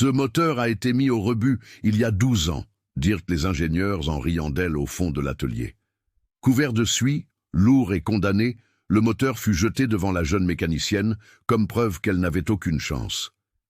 Ce moteur a été mis au rebut il y a 12 ans, dirent les ingénieurs en riant d'elle au fond de l'atelier. Couvert de suie, lourd et condamné, le moteur fut jeté devant la jeune mécanicienne, comme preuve qu'elle n'avait aucune chance.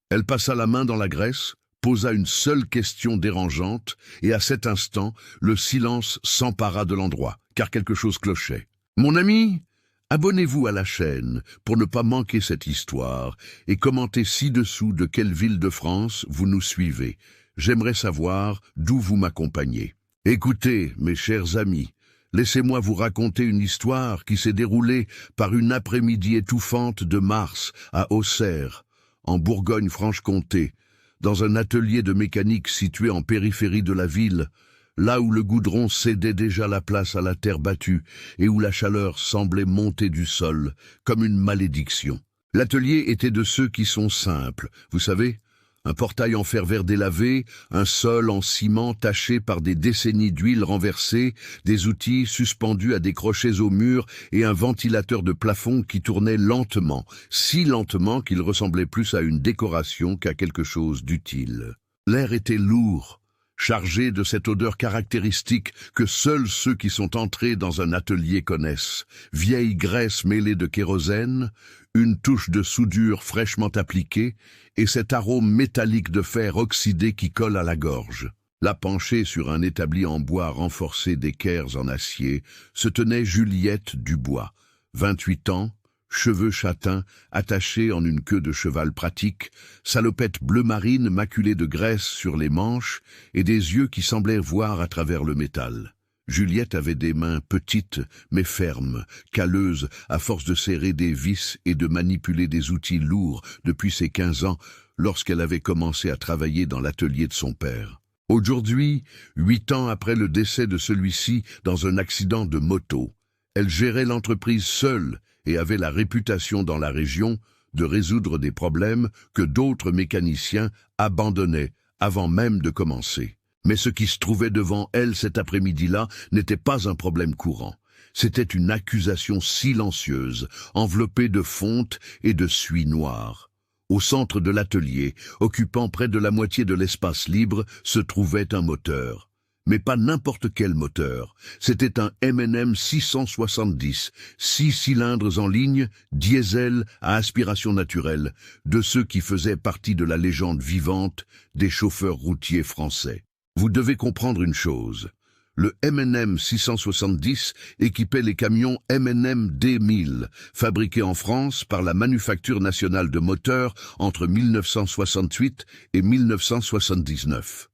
Elle passa la main dans la graisse, posa une seule question dérangeante, et à cet instant, le silence s'empara de l'endroit, car quelque chose clochait. « Mon ami, abonnez-vous à la chaîne pour ne pas manquer cette histoire, et commentez ci-dessous de quelle ville de France vous nous suivez. J'aimerais savoir d'où vous m'accompagnez. Écoutez, mes chers amis, laissez-moi vous raconter une histoire qui s'est déroulée par une après-midi étouffante de mars à Auxerre, en Bourgogne-Franche-Comté, dans un atelier de mécanique situé en périphérie de la ville, là où le goudron cédait déjà la place à la terre battue et où la chaleur semblait monter du sol comme une malédiction. L'atelier était de ceux qui sont simples, vous savez, un portail en fer vert délavé, un sol en ciment taché par des décennies d'huile renversée, des outils suspendus à des crochets au mur et un ventilateur de plafond qui tournait lentement, si lentement qu'il ressemblait plus à une décoration qu'à quelque chose d'utile. L'air était lourd, chargé de cette odeur caractéristique que seuls ceux qui sont entrés dans un atelier connaissent. Vieille graisse mêlée de kérosène, une touche de soudure fraîchement appliquée et cet arôme métallique de fer oxydé qui colle à la gorge. Là, penchée sur un établi en bois renforcé d'équerres en acier, se tenait Juliette Dubois, 28 ans, cheveux châtains, attachés en une queue de cheval pratique, salopette bleu marine maculée de graisse sur les manches et des yeux qui semblaient voir à travers le métal. Juliette avait des mains petites mais fermes, calleuses à force de serrer des vis et de manipuler des outils lourds depuis ses 15 ans lorsqu'elle avait commencé à travailler dans l'atelier de son père. Aujourd'hui, 8 ans après le décès de celui-ci dans un accident de moto, elle gérait l'entreprise seule et avait la réputation dans la région de résoudre des problèmes que d'autres mécaniciens abandonnaient avant même de commencer. Mais ce qui se trouvait devant elle cet après-midi-là n'était pas un problème courant. C'était une accusation silencieuse, enveloppée de fonte et de suie noire. Au centre de l'atelier, occupant près de la moitié de l'espace libre, se trouvait un moteur. Mais pas n'importe quel moteur. C'était un M&M 670, 6 cylindres en ligne, diesel à aspiration naturelle, de ceux qui faisaient partie de la légende vivante des chauffeurs routiers français. Vous devez comprendre une chose. Le M&M 670 équipait les camions M&M D1000, fabriqués en France par la Manufacture nationale de moteurs entre 1968 et 1979.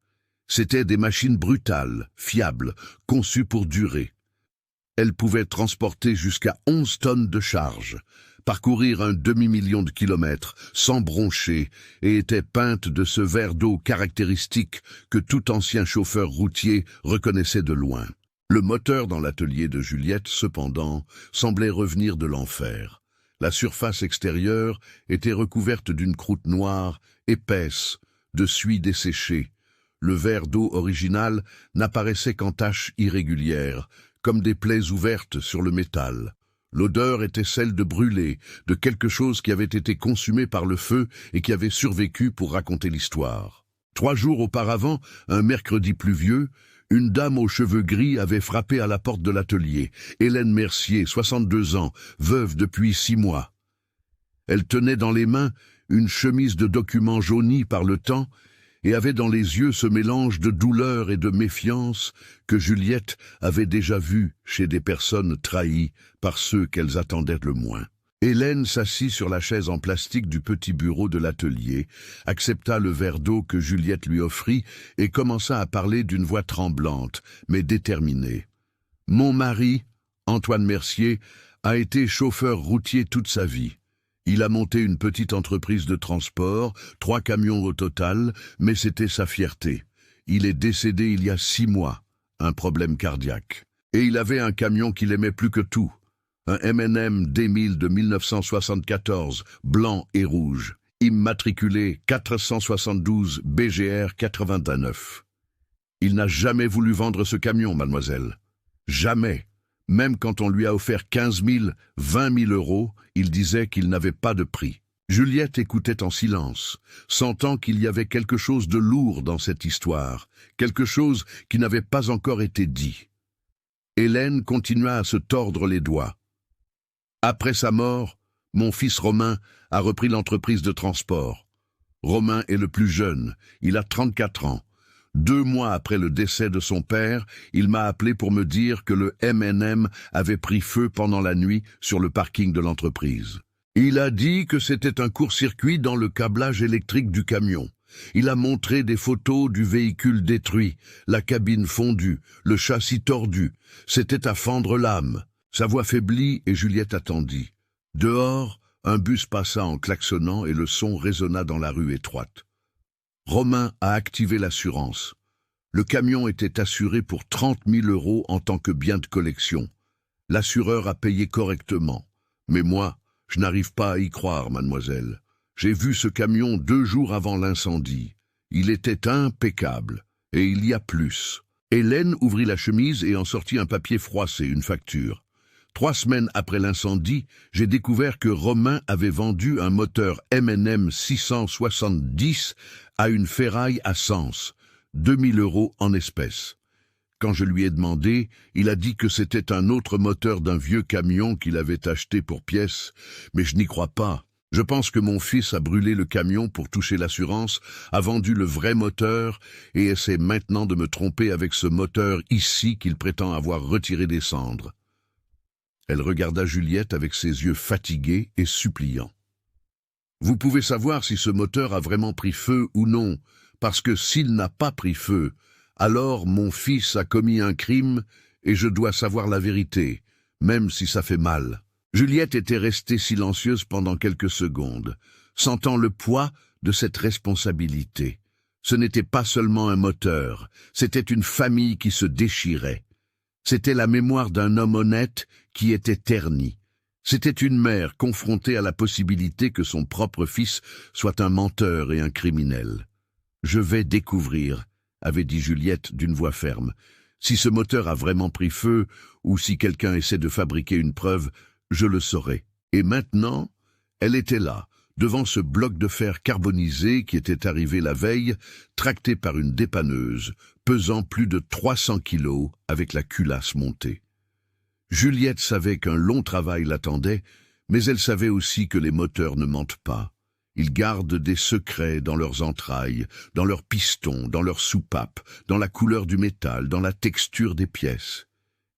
C'étaient des machines brutales, fiables, conçues pour durer. Elles pouvaient transporter jusqu'à 11 tonnes de charge, parcourir un demi-million de kilomètres sans broncher et étaient peintes de ce verre d'eau caractéristique que tout ancien chauffeur routier reconnaissait de loin. Le moteur dans l'atelier de Juliette, cependant, semblait revenir de l'enfer. La surface extérieure était recouverte d'une croûte noire, épaisse, de suie desséchée. Le verre d'eau original n'apparaissait qu'en taches irrégulières, comme des plaies ouvertes sur le métal. L'odeur était celle de brûlé, de quelque chose qui avait été consumé par le feu et qui avait survécu pour raconter l'histoire. 3 jours auparavant, un mercredi pluvieux, une dame aux cheveux gris avait frappé à la porte de l'atelier. Hélène Mercier, 62 ans, veuve depuis 6 mois. Elle tenait dans les mains une chemise de documents jaunie par le temps et avait dans les yeux ce mélange de douleur et de méfiance que Juliette avait déjà vu chez des personnes trahies par ceux qu'elles attendaient le moins. Hélène s'assit sur la chaise en plastique du petit bureau de l'atelier, accepta le verre d'eau que Juliette lui offrit et commença à parler d'une voix tremblante, mais déterminée. « Mon mari, Antoine Mercier, a été chauffeur routier toute sa vie. Il a monté une petite entreprise de transport, 3 camions au total, mais c'était sa fierté. Il est décédé il y a 6 mois, un problème cardiaque. Et il avait un camion qu'il aimait plus que tout, un M&M D1000 de 1974, blanc et rouge, immatriculé 472 BGR 89. Il n'a jamais voulu vendre ce camion, mademoiselle. Jamais. Même quand on lui a offert 15 000, 20 000 euros, il disait qu'il n'avait pas de prix. Juliette écoutait en silence, sentant qu'il y avait quelque chose de lourd dans cette histoire, quelque chose qui n'avait pas encore été dit. Hélène continua à se tordre les doigts. Après sa mort, mon fils Romain a repris l'entreprise de transport. Romain est le plus jeune, il a 34 ans. 2 mois après le décès de son père, il m'a appelé pour me dire que le M&M avait pris feu pendant la nuit sur le parking de l'entreprise. Il a dit que c'était un court-circuit dans le câblage électrique du camion. Il a montré des photos du véhicule détruit, la cabine fondue, le châssis tordu. C'était à fendre l'âme. Sa voix faiblit et Juliette attendit. Dehors, un bus passa en klaxonnant et le son résonna dans la rue étroite. Romain a activé l'assurance. Le camion était assuré pour 30 000 € en tant que bien de collection. L'assureur a payé correctement. Mais moi, je n'arrive pas à y croire, mademoiselle. J'ai vu ce camion 2 jours avant l'incendie. Il était impeccable. Et il y a plus. Hélène ouvrit la chemise et en sortit un papier froissé, une facture. 3 semaines après l'incendie, j'ai découvert que Romain avait vendu un moteur M&M 670 à une ferraille à Sens, 2 000 € en espèces. Quand je lui ai demandé, il a dit que c'était un autre moteur d'un vieux camion qu'il avait acheté pour pièces, mais je n'y crois pas. Je pense que mon fils a brûlé le camion pour toucher l'assurance, a vendu le vrai moteur et essaie maintenant de me tromper avec ce moteur ici qu'il prétend avoir retiré des cendres. Elle regarda Juliette avec ses yeux fatigués et suppliants. « Vous pouvez savoir si ce moteur a vraiment pris feu ou non, parce que s'il n'a pas pris feu, alors mon fils a commis un crime et je dois savoir la vérité, même si ça fait mal. » Juliette était restée silencieuse pendant quelques secondes, sentant le poids de cette responsabilité. Ce n'était pas seulement un moteur, c'était une famille qui se déchirait. C'était la mémoire d'un homme honnête qui était terni. C'était une mère confrontée à la possibilité que son propre fils soit un menteur et un criminel. « Je vais découvrir », avait dit Juliette d'une voix ferme. « Si ce moteur a vraiment pris feu, ou si quelqu'un essaie de fabriquer une preuve, je le saurai. » Et maintenant, elle était là, devant ce bloc de fer carbonisé qui était arrivé la veille, tracté par une dépanneuse, pesant plus de 300 kilos avec la culasse montée. Juliette savait qu'un long travail l'attendait, mais elle savait aussi que les moteurs ne mentent pas. Ils gardent des secrets dans leurs entrailles, dans leurs pistons, dans leurs soupapes, dans la couleur du métal, dans la texture des pièces.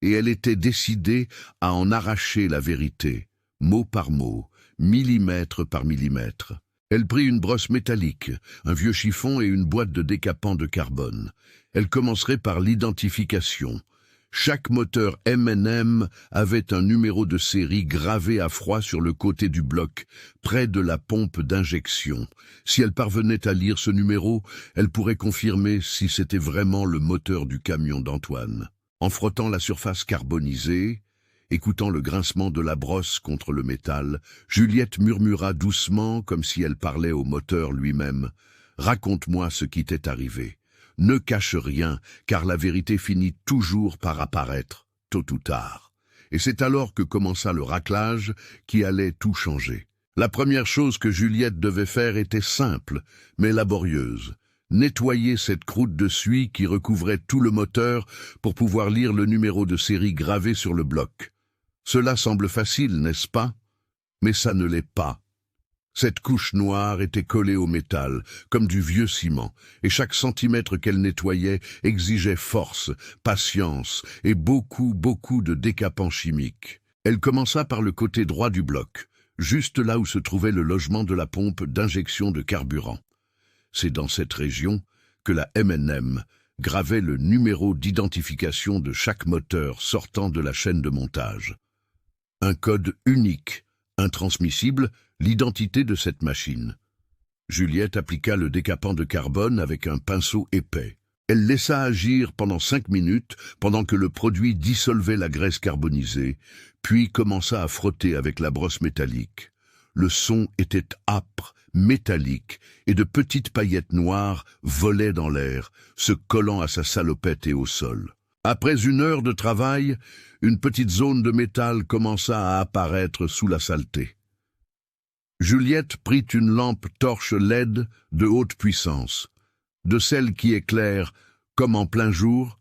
Et elle était décidée à en arracher la vérité, mot par mot, millimètre par millimètre. Elle prit une brosse métallique, un vieux chiffon et une boîte de décapant de carbone. Elle commencerait par l'identification. Chaque moteur M&M avait un numéro de série gravé à froid sur le côté du bloc, près de la pompe d'injection. Si elle parvenait à lire ce numéro, elle pourrait confirmer si c'était vraiment le moteur du camion d'Antoine. En frottant la surface carbonisée, écoutant le grincement de la brosse contre le métal, Juliette murmura doucement, comme si elle parlait au moteur lui-même. « Raconte-moi ce qui t'est arrivé. Ne cache rien, car la vérité finit toujours par apparaître, tôt ou tard. » Et c'est alors que commença le raclage qui allait tout changer. La première chose que Juliette devait faire était simple, mais laborieuse. Nettoyer cette croûte de suie qui recouvrait tout le moteur pour pouvoir lire le numéro de série gravé sur le bloc. Cela semble facile, n'est-ce pas? Mais ça ne l'est pas. Cette couche noire était collée au métal, comme du vieux ciment, et chaque centimètre qu'elle nettoyait exigeait force, patience et beaucoup de décapants chimiques. Elle commença par le côté droit du bloc, juste là où se trouvait le logement de la pompe d'injection de carburant. C'est dans cette région que la M&M gravait le numéro d'identification de chaque moteur sortant de la chaîne de montage. Un code unique, intransmissible, l'identité de cette machine. Juliette appliqua le décapant de carbone avec un pinceau épais. Elle laissa agir pendant 5 minutes, pendant que le produit dissolvait la graisse carbonisée, puis commença à frotter avec la brosse métallique. Le son était âpre, métallique, et de petites paillettes noires volaient dans l'air, se collant à sa salopette et au sol. Après 1 heure de travail, une petite zone de métal commença à apparaître sous la saleté. Juliette prit une lampe torche LED de haute puissance, de celle qui éclaire comme en plein jour,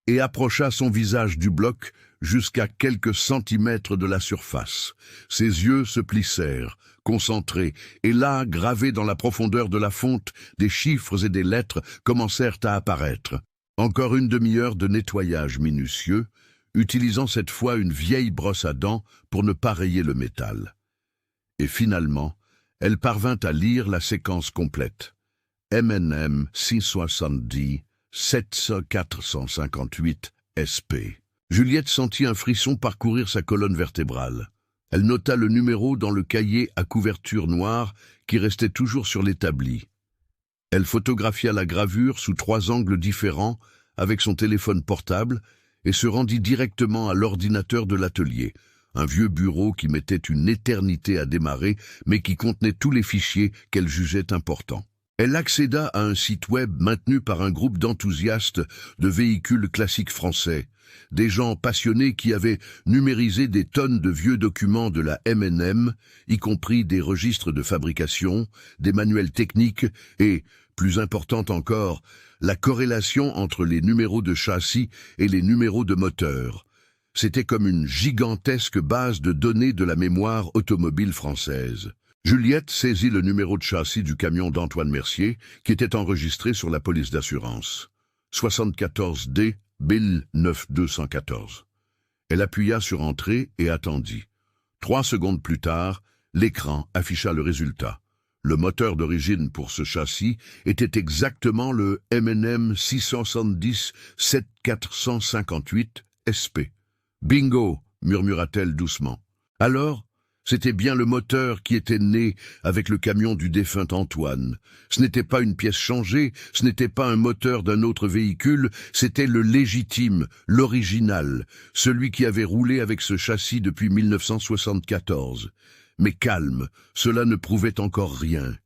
et approcha son visage du bloc jusqu'à quelques centimètres de la surface. Ses yeux se plissèrent, concentrés, et là, gravés dans la profondeur de la fonte, des chiffres et des lettres commencèrent à apparaître. Encore une demi-heure de nettoyage minutieux, utilisant cette fois une vieille brosse à dents pour ne pas rayer le métal. Et finalement, elle parvint à lire la séquence complète. M&M 670 7458 SP. Juliette sentit un frisson parcourir sa colonne vertébrale. Elle nota le numéro dans le cahier à couverture noire qui restait toujours sur l'établi. Elle photographia la gravure sous 3 angles différents avec son téléphone portable et se rendit directement à l'ordinateur de l'atelier, un vieux bureau qui mettait une éternité à démarrer mais qui contenait tous les fichiers qu'elle jugeait importants. Elle accéda à un site web maintenu par un groupe d'enthousiastes de véhicules classiques français, des gens passionnés qui avaient numérisé des tonnes de vieux documents de la M&M, y compris des registres de fabrication, des manuels techniques et, plus important encore, la corrélation entre les numéros de châssis et les numéros de moteur. C'était comme une gigantesque base de données de la mémoire automobile française. Juliette saisit le numéro de châssis du camion d'Antoine Mercier, qui était enregistré sur la police d'assurance. 74D, Bill 9214. Elle appuya sur Entrée et attendit. 3 secondes plus tard, l'écran afficha le résultat. Le moteur d'origine pour ce châssis était exactement le M&M 670 7458 SP. « Bingo !» murmura-t-elle doucement. Alors, c'était bien le moteur qui était né avec le camion du défunt Antoine. Ce n'était pas une pièce changée, ce n'était pas un moteur d'un autre véhicule, c'était le légitime, l'original, celui qui avait roulé avec ce châssis depuis 1974. Mais calme, cela ne prouvait encore rien.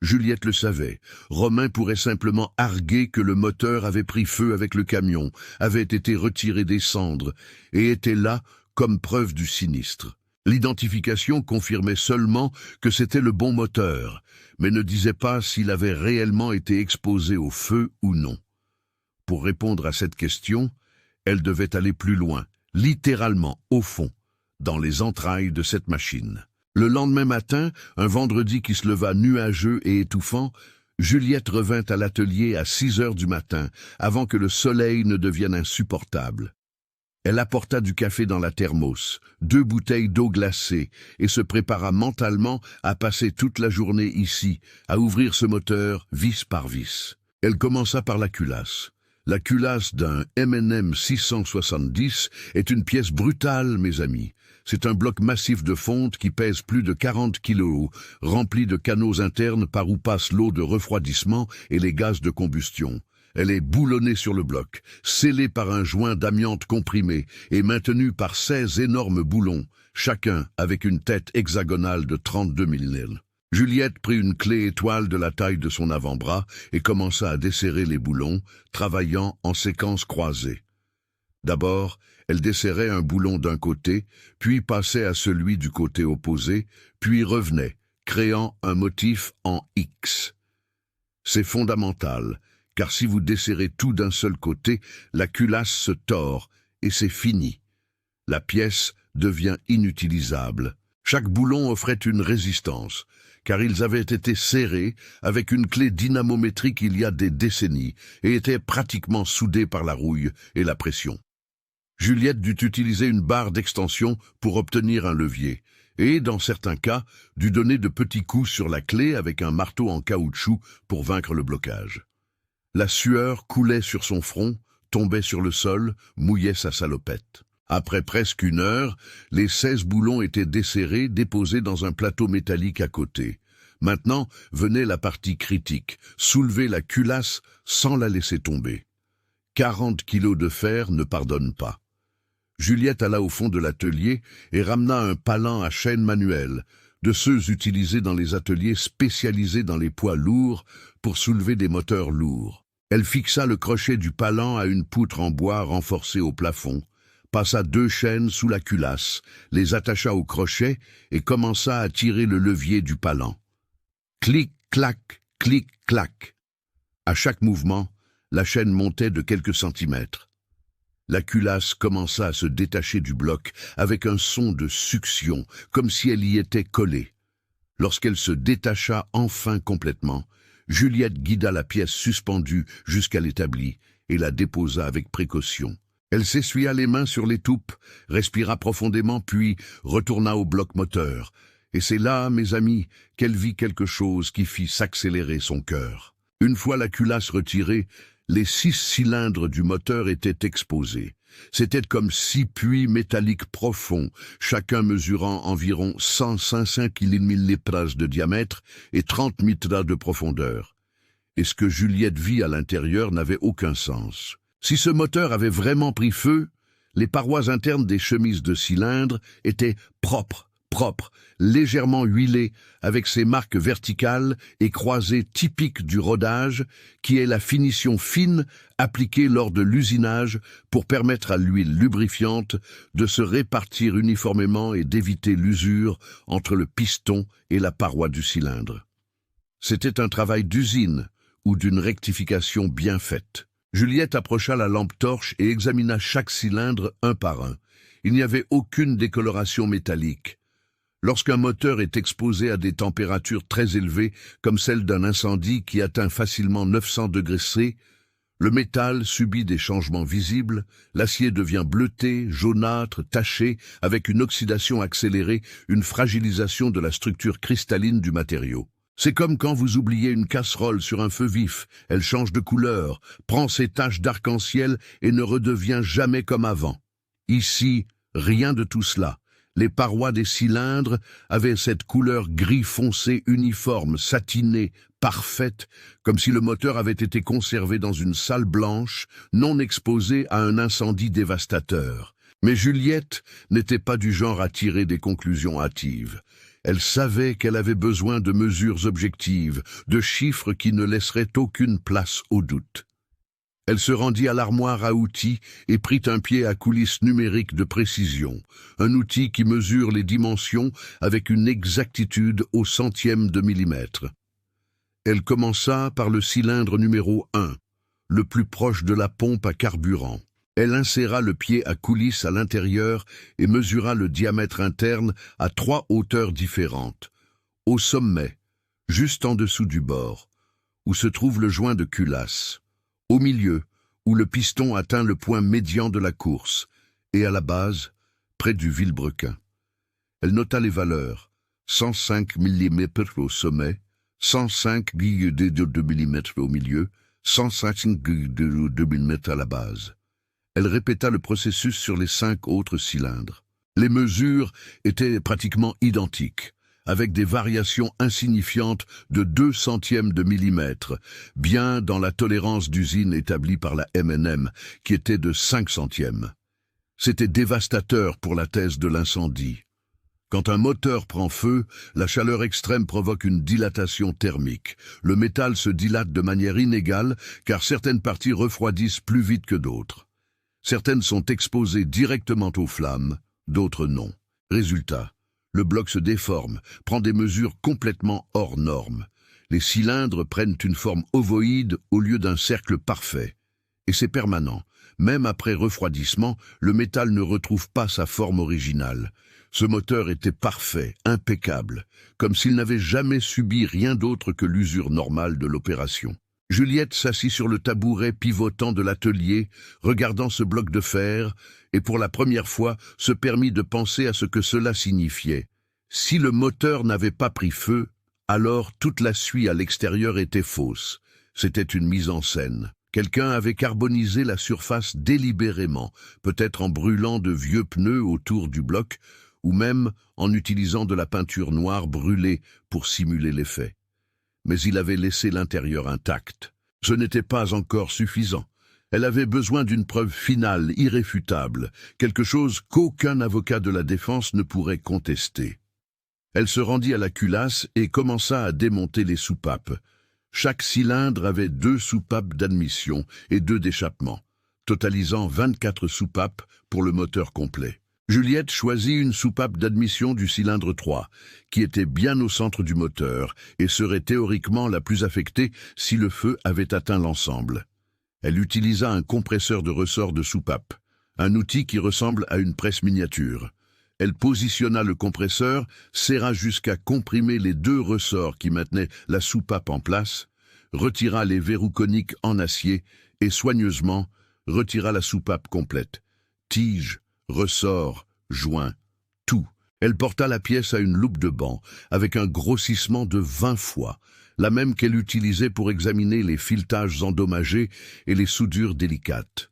Juliette le savait, Romain pourrait simplement arguer que le moteur avait pris feu avec le camion, avait été retiré des cendres, et était là comme preuve du sinistre. L'identification confirmait seulement que c'était le bon moteur, mais ne disait pas s'il avait réellement été exposé au feu ou non. Pour répondre à cette question, elle devait aller plus loin, littéralement au fond, dans les entrailles de cette machine. Le lendemain matin, un vendredi qui se leva nuageux et étouffant, Juliette revint à l'atelier à 6 heures du matin, avant que le soleil ne devienne insupportable. Elle apporta du café dans la thermos, 2 bouteilles d'eau glacée, et se prépara mentalement à passer toute la journée ici, à ouvrir ce moteur vis par vis. Elle commença par la culasse. La culasse d'un M&M 670 est une pièce brutale, mes amis. C'est un bloc massif de fonte qui pèse plus de 40 kilos, rempli de canaux internes par où passe l'eau de refroidissement et les gaz de combustion. Elle est boulonnée sur le bloc, scellée par un joint d'amiante comprimé et maintenue par 16 énormes boulons, chacun avec une tête hexagonale de 32 mm. Juliette prit une clé étoile de la taille de son avant-bras et commença à desserrer les boulons, travaillant en séquence croisée. D'abord, elle desserrait un boulon d'un côté, puis passait à celui du côté opposé, puis revenait, créant un motif en X. C'est fondamental, car si vous desserrez tout d'un seul côté, la culasse se tord et c'est fini. La pièce devient inutilisable. Chaque boulon offrait une résistance, car ils avaient été serrés avec une clé dynamométrique il y a des décennies et étaient pratiquement soudés par la rouille et la pression. Juliette dut utiliser une barre d'extension pour obtenir un levier, et, dans certains cas, dut donner de petits coups sur la clé avec un marteau en caoutchouc pour vaincre le blocage. La sueur coulait sur son front, tombait sur le sol, mouillait sa salopette. Après presque 1 heure, les 16 boulons étaient desserrés, déposés dans un plateau métallique à côté. Maintenant venait la partie critique, soulever la culasse sans la laisser tomber. 40 kilos de fer ne pardonnent pas. Juliette alla au fond de l'atelier et ramena un palan à chaîne manuelle, de ceux utilisés dans les ateliers spécialisés dans les poids lourds pour soulever des moteurs lourds. Elle fixa le crochet du palan à une poutre en bois renforcée au plafond, passa 2 chaînes sous la culasse, les attacha au crochet et commença à tirer le levier du palan. Clic-clac, clic-clac. À chaque mouvement, la chaîne montait de quelques centimètres. La culasse commença à se détacher du bloc avec un son de succion, comme si elle y était collée. Lorsqu'elle se détacha enfin complètement, Juliette guida la pièce suspendue jusqu'à l'établi et la déposa avec précaution. Elle s'essuya les mains sur l'étoupe, respira profondément puis retourna au bloc moteur. Et c'est là, mes amis, qu'elle vit quelque chose qui fit s'accélérer son cœur. Une fois la culasse retirée, les 6 cylindres du moteur étaient exposés. C'était comme 6 puits métalliques profonds, chacun mesurant environ 105 mm de diamètre et 30 mètres de profondeur. Et ce que Juliette vit à l'intérieur n'avait aucun sens. Si ce moteur avait vraiment pris feu, les parois internes des chemises de cylindres étaient propres, légèrement huilées, avec ces marques verticales et croisées typiques du rodage, qui est la finition fine appliquée lors de l'usinage pour permettre à l'huile lubrifiante de se répartir uniformément et d'éviter l'usure entre le piston et la paroi du cylindre. C'était un travail d'usine ou d'une rectification bien faite. Juliette approcha la lampe torche et examina chaque cylindre un par un. Il n'y avait aucune décoloration métallique. Lorsqu'un moteur est exposé à des températures très élevées, comme celle d'un incendie qui atteint facilement 900 degrés C, le métal subit des changements visibles, l'acier devient bleuté, jaunâtre, taché, avec une oxydation accélérée, une fragilisation de la structure cristalline du matériau. C'est comme quand vous oubliez une casserole sur un feu vif, elle change de couleur, prend ses taches d'arc-en-ciel et ne redevient jamais comme avant. Ici, rien de tout cela. Les parois des cylindres avaient cette couleur gris foncé uniforme, satinée, parfaite, comme si le moteur avait été conservé dans une salle blanche, non exposée à un incendie dévastateur. Mais Juliette n'était pas du genre à tirer des conclusions hâtives. Elle savait qu'elle avait besoin de mesures objectives, de chiffres qui ne laisseraient aucune place au doute. Elle se rendit à l'armoire à outils et prit un pied à coulisse numérique de précision, un outil qui mesure les dimensions avec une exactitude au centième de millimètre. Elle commença par le cylindre numéro 1, le plus proche de la pompe à carburant. Elle inséra le pied à coulisse à l'intérieur et mesura le diamètre interne à 3 hauteurs différentes. Au sommet, juste en dessous du bord, où se trouve le joint de culasse. Au milieu, où le piston atteint le point médian de la course, et à la base, près du vilebrequin. Elle nota les valeurs, 105 mm au sommet, 105 mm au milieu, 105 mm à la base. Elle répéta le processus sur les 5 autres cylindres. Les mesures étaient pratiquement identiques, avec des variations insignifiantes de 2 centièmes de millimètre, bien dans la tolérance d'usine établie par la M&M, qui était de 5 centièmes. C'était dévastateur pour la thèse de l'incendie. Quand un moteur prend feu, la chaleur extrême provoque une dilatation thermique. Le métal se dilate de manière inégale, car certaines parties refroidissent plus vite que d'autres. Certaines sont exposées directement aux flammes, d'autres non. Résultat, le bloc se déforme, prend des mesures complètement hors normes. Les cylindres prennent une forme ovoïde au lieu d'un cercle parfait. Et c'est permanent. Même après refroidissement, le métal ne retrouve pas sa forme originale. Ce moteur était parfait, impeccable, comme s'il n'avait jamais subi rien d'autre que l'usure normale de l'opération. Juliette s'assit sur le tabouret pivotant de l'atelier, regardant ce bloc de fer, et pour la première fois se permit de penser à ce que cela signifiait. Si le moteur n'avait pas pris feu, alors toute la suie à l'extérieur était fausse. C'était une mise en scène. Quelqu'un avait carbonisé la surface délibérément, peut-être en brûlant de vieux pneus autour du bloc, ou même en utilisant de la peinture noire brûlée pour simuler l'effet. Mais il avait laissé l'intérieur intact. Ce n'était pas encore suffisant. Elle avait besoin d'une preuve finale, irréfutable, quelque chose qu'aucun avocat de la défense ne pourrait contester. Elle se rendit à la culasse et commença à démonter les soupapes. Chaque cylindre avait 2 soupapes d'admission et 2 d'échappement. totalisant 24 soupapes pour le moteur complet. Juliette choisit une soupape d'admission du cylindre 3, qui était bien au centre du moteur et serait théoriquement la plus affectée si le feu avait atteint l'ensemble. Elle utilisa un compresseur de ressort de soupape, un outil qui ressemble à une presse miniature. Elle positionna le compresseur, serra jusqu'à comprimer les 2 ressorts qui maintenaient la soupape en place, retira les verrous coniques en acier et soigneusement retira la soupape complète. Tige, ressort, joint, tout. Elle porta la pièce à une loupe de banc, avec un grossissement de 20 fois, la même qu'elle utilisait pour examiner les filetages endommagés et les soudures délicates.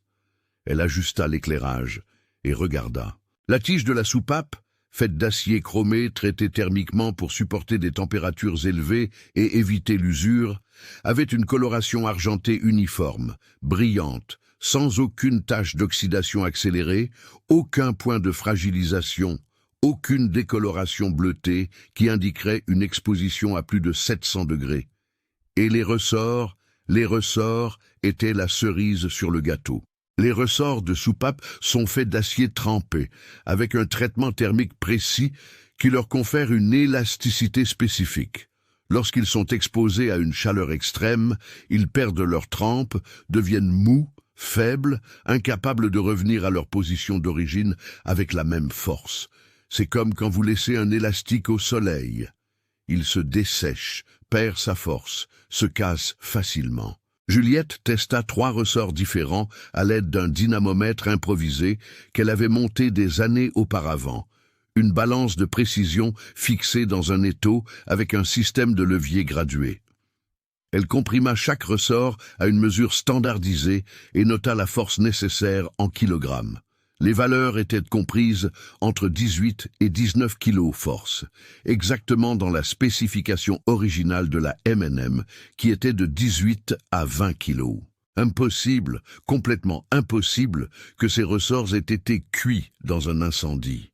Elle ajusta l'éclairage et regarda. La tige de la soupape, faite d'acier chromé traité thermiquement pour supporter des températures élevées et éviter l'usure, avait une coloration argentée uniforme, brillante, sans aucune tache d'oxydation accélérée, aucun point de fragilisation, aucune décoloration bleutée qui indiquerait une exposition à plus de 700 degrés. Et les ressorts étaient la cerise sur le gâteau. Les ressorts de soupape sont faits d'acier trempé, avec un traitement thermique précis qui leur confère une élasticité spécifique. Lorsqu'ils sont exposés à une chaleur extrême, ils perdent leur trempe, deviennent mous, faibles, incapables de revenir à leur position d'origine avec la même force. C'est comme quand vous laissez un élastique au soleil. Il se dessèche, perd sa force, se casse facilement. Juliette testa 3 ressorts différents à l'aide d'un dynamomètre improvisé qu'elle avait monté des années auparavant. Une balance de précision fixée dans un étau avec un système de levier gradué. Elle comprima chaque ressort à une mesure standardisée et nota la force nécessaire en kilogrammes. Les valeurs étaient comprises entre 18 et 19 kg force, exactement dans la spécification originale de la M&M, qui était de 18 à 20 kg. Impossible, complètement impossible, que ces ressorts aient été cuits dans un incendie.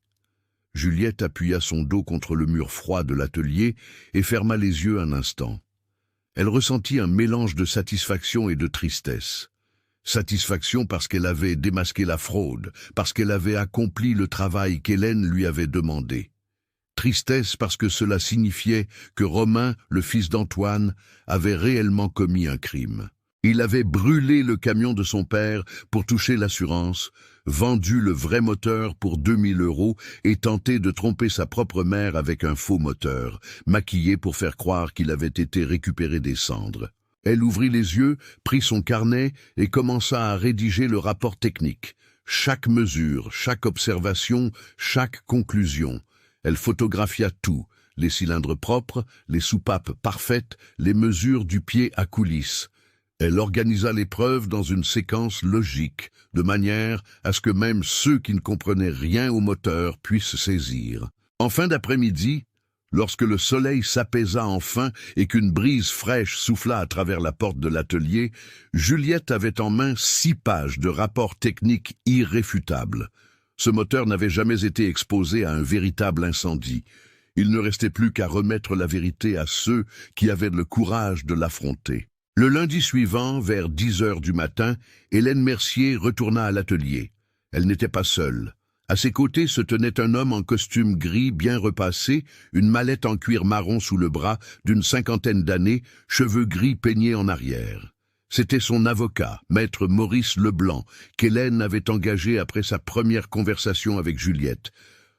Juliette appuya son dos contre le mur froid de l'atelier et ferma les yeux un instant. Elle ressentit un mélange de satisfaction et de tristesse. Satisfaction parce qu'elle avait démasqué la fraude, parce qu'elle avait accompli le travail qu'Hélène lui avait demandé. Tristesse parce que cela signifiait que Romain, le fils d'Antoine, avait réellement commis un crime. Il avait brûlé le camion de son père pour toucher l'assurance, vendu le vrai moteur pour 2000 € et tenté de tromper sa propre mère avec un faux moteur, maquillé pour faire croire qu'il avait été récupéré des cendres. Elle ouvrit les yeux, prit son carnet et commença à rédiger le rapport technique. Chaque mesure, chaque observation, chaque conclusion. Elle photographia tout, les cylindres propres, les soupapes parfaites, les mesures du pied à coulisse. Elle organisa l'épreuve dans une séquence logique, de manière à ce que même ceux qui ne comprenaient rien au moteur puissent saisir. En fin d'après-midi, lorsque le soleil s'apaisa enfin et qu'une brise fraîche souffla à travers la porte de l'atelier, Juliette avait en main 6 pages de rapports techniques irréfutables. Ce moteur n'avait jamais été exposé à un véritable incendie. Il ne restait plus qu'à remettre la vérité à ceux qui avaient le courage de l'affronter. Le lundi suivant, vers 10 heures du matin, Hélène Mercier retourna à l'atelier. Elle n'était pas seule. À ses côtés se tenait un homme en costume gris bien repassé, une mallette en cuir marron sous le bras, d'une 50aine d'années, cheveux gris peignés en arrière. C'était son avocat, maître Maurice Leblanc, qu'Hélène avait engagé après sa première conversation avec Juliette,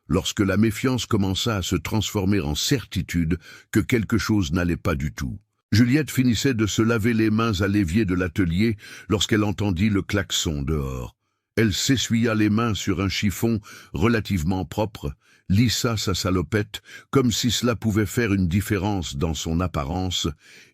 lorsque la méfiance commença à se transformer en certitude que quelque chose n'allait pas du tout. Juliette finissait de se laver les mains à l'évier de l'atelier lorsqu'elle entendit le klaxon dehors. Elle s'essuya les mains sur un chiffon relativement propre, lissa sa salopette, comme si cela pouvait faire une différence dans son apparence,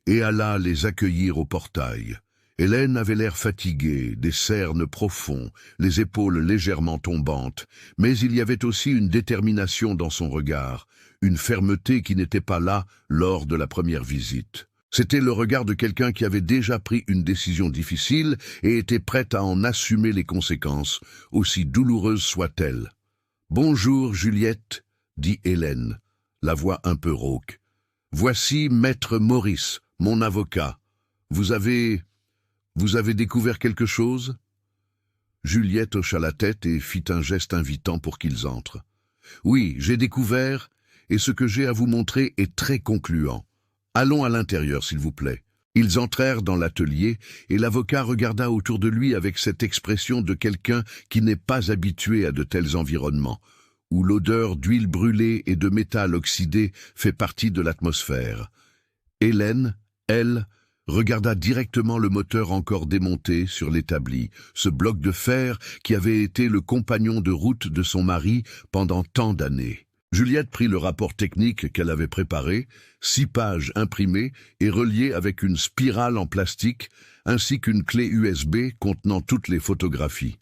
et alla les accueillir au portail. Hélène avait l'air fatiguée, des cernes profonds, les épaules légèrement tombantes, mais il y avait aussi une détermination dans son regard, une fermeté qui n'était pas là lors de la première visite. C'était le regard de quelqu'un qui avait déjà pris une décision difficile et était prête à en assumer les conséquences, aussi douloureuses soient-elles. « Bonjour, Juliette, » dit Hélène, la voix un peu rauque. « Voici maître Maurice, mon avocat. Vous avez découvert quelque chose ?» Juliette hocha la tête et fit un geste invitant pour qu'ils entrent. « Oui, j'ai découvert, et ce que j'ai à vous montrer est très concluant. Allons à l'intérieur, s'il vous plaît. » Ils entrèrent dans l'atelier, et l'avocat regarda autour de lui avec cette expression de quelqu'un qui n'est pas habitué à de tels environnements, où l'odeur d'huile brûlée et de métal oxydé fait partie de l'atmosphère. Hélène, elle, regarda directement le moteur encore démonté sur l'établi, ce bloc de fer qui avait été le compagnon de route de son mari pendant tant d'années. Juliette prit le rapport technique qu'elle avait préparé, 6 pages imprimées et reliées avec une spirale en plastique, ainsi qu'une clé USB contenant toutes les photographies.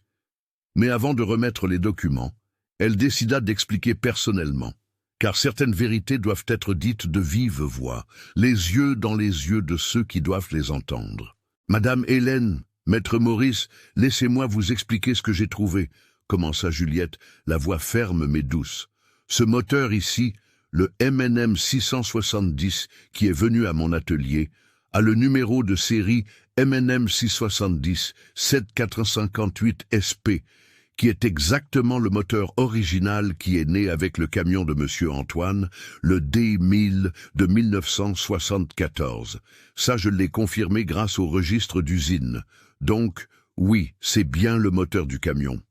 Mais avant de remettre les documents, elle décida d'expliquer personnellement, car certaines vérités doivent être dites de vive voix, les yeux dans les yeux de ceux qui doivent les entendre. « Madame Hélène, Maître Maurice, laissez-moi vous expliquer ce que j'ai trouvé, » commença Juliette, la voix ferme mais douce. « Ce moteur ici, le M&M 670, qui est venu à mon atelier, a le numéro de série M&M 670 7458 SP, qui est exactement le moteur original qui est né avec le camion de Monsieur Antoine, le D1000 de 1974. Ça, je l'ai confirmé grâce au registre d'usine. Donc, oui, c'est bien le moteur du camion. »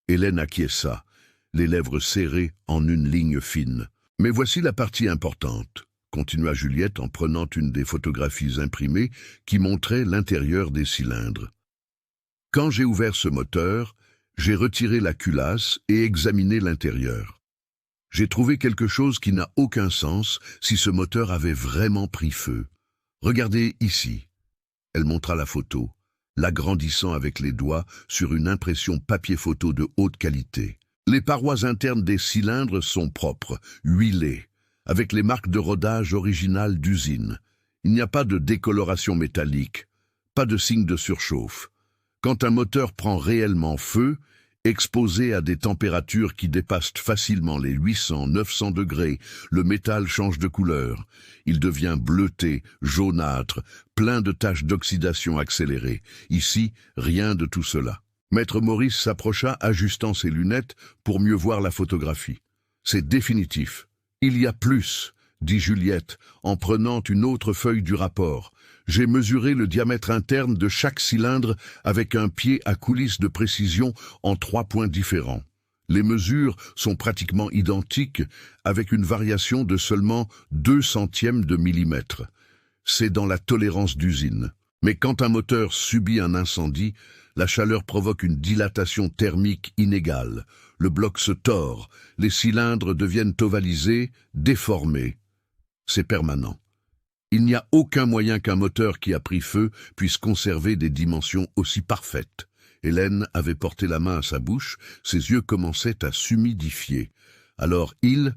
Hélène acquiesça, les lèvres serrées en une ligne fine. « Mais voici la partie importante, » continua Juliette en prenant une des photographies imprimées qui montrait l'intérieur des cylindres. « Quand j'ai ouvert ce moteur, j'ai retiré la culasse et examiné l'intérieur. J'ai trouvé quelque chose qui n'a aucun sens si ce moteur avait vraiment pris feu. Regardez ici. » Elle montra la photo, l'agrandissant avec les doigts sur une impression papier photo de haute qualité. Les parois internes des cylindres sont propres, huilées, avec les marques de rodage originales d'usine. Il n'y a pas de décoloration métallique, pas de signe de surchauffe. Quand un moteur prend réellement feu, exposé à des températures qui dépassent facilement les 800-900 degrés, le métal change de couleur. Il devient bleuté, jaunâtre, plein de taches d'oxydation accélérée. Ici, rien de tout cela. Maître Maurice s'approcha, ajustant ses lunettes pour mieux voir la photographie. « C'est définitif. Il y a plus, » dit Juliette, en prenant une autre feuille du rapport. « J'ai mesuré le diamètre interne de chaque cylindre avec un pied à coulisse de précision en 3 points différents. Les mesures sont pratiquement identiques, avec une variation de seulement 2 centièmes de millimètre. C'est dans la tolérance d'usine. Mais quand un moteur subit un incendie, la chaleur provoque une dilatation thermique inégale. Le bloc se tord, les cylindres deviennent ovalisés, déformés. C'est permanent. Il n'y a aucun moyen qu'un moteur qui a pris feu puisse conserver des dimensions aussi parfaites. » Hélène avait porté la main à sa bouche, ses yeux commençaient à s'humidifier. Alors il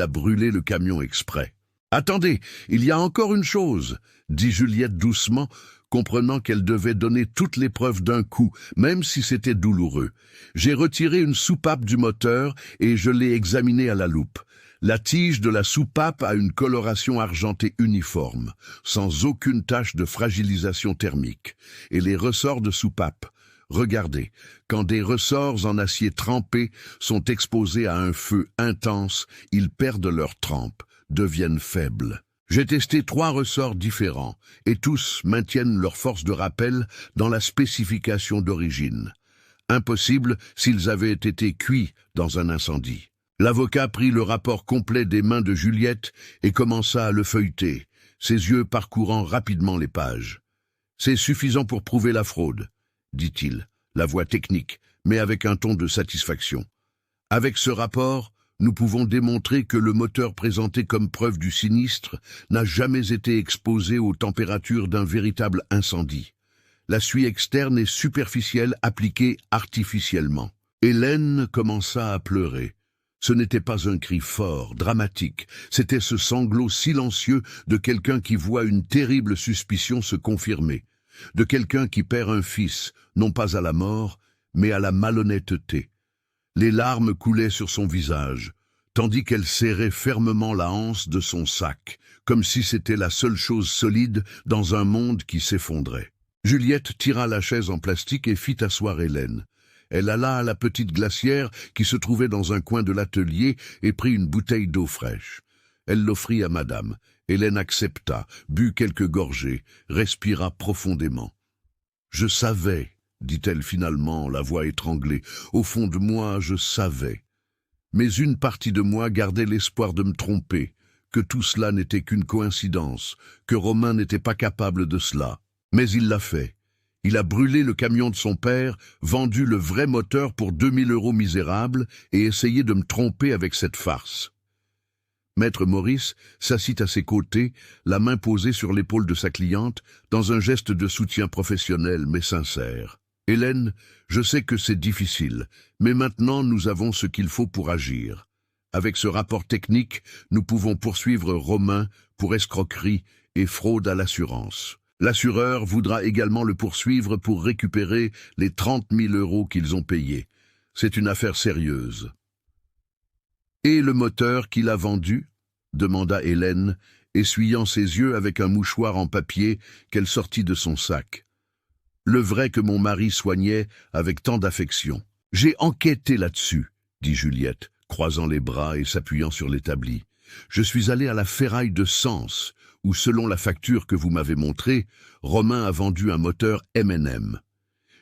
a brûlé le camion exprès. « Attendez, il y a encore une chose, » dit Juliette doucement, comprenant qu'elle devait donner toutes les preuves d'un coup, même si c'était douloureux. « J'ai retiré une soupape du moteur et je l'ai examinée à la loupe. La tige de la soupape a une coloration argentée uniforme, sans aucune tache de fragilisation thermique. Et les ressorts de soupape, regardez, quand des ressorts en acier trempé sont exposés à un feu intense, ils perdent leur trempe, deviennent faibles. J'ai testé 3 ressorts différents, et tous maintiennent leur force de rappel dans la spécification d'origine. Impossible s'ils avaient été cuits dans un incendie. » L'avocat prit le rapport complet des mains de Juliette et commença à le feuilleter, ses yeux parcourant rapidement les pages. « C'est suffisant pour prouver la fraude, » dit-il, la voix technique, mais avec un ton de satisfaction. « Avec ce rapport, nous pouvons démontrer que le moteur présenté comme preuve du sinistre n'a jamais été exposé aux températures d'un véritable incendie. La suie externe est superficielle appliquée artificiellement. » Hélène commença à pleurer. Ce n'était pas un cri fort, dramatique, c'était ce sanglot silencieux de quelqu'un qui voit une terrible suspicion se confirmer, de quelqu'un qui perd un fils, non pas à la mort, mais à la malhonnêteté. Les larmes coulaient sur son visage, tandis qu'elle serrait fermement la anse de son sac, comme si c'était la seule chose solide dans un monde qui s'effondrait. Juliette tira la chaise en plastique et fit asseoir Hélène. Elle alla à la petite glacière qui se trouvait dans un coin de l'atelier et prit une bouteille d'eau fraîche. Elle l'offrit à madame. Hélène accepta, but quelques gorgées, respira profondément. « Je savais, dit-elle finalement, la voix étranglée. Au fond de moi, je savais. Mais une partie de moi gardait l'espoir de me tromper, que tout cela n'était qu'une coïncidence, que Romain n'était pas capable de cela. Mais il l'a fait. Il a brûlé le camion de son père, vendu le vrai moteur pour 2000 € misérables et essayé de me tromper avec cette farce. » Maître Maurice s'assit à ses côtés, la main posée sur l'épaule de sa cliente, dans un geste de soutien professionnel mais sincère. « Hélène, je sais que c'est difficile, mais maintenant nous avons ce qu'il faut pour agir. Avec ce rapport technique, nous pouvons poursuivre Romain pour escroquerie et fraude à l'assurance. L'assureur voudra également le poursuivre pour récupérer les 30 000 € qu'ils ont payés. C'est une affaire sérieuse. » « Et le moteur qu'il a vendu ?» demanda Hélène, essuyant ses yeux avec un mouchoir en papier qu'elle sortit de son sac. « Le vrai que mon mari soignait avec tant d'affection. »« J'ai enquêté là-dessus, » dit Juliette, croisant les bras et s'appuyant sur l'établi. « Je suis allé à la ferraille de Sens, où, selon la facture que vous m'avez montrée, Romain a vendu un moteur M&M.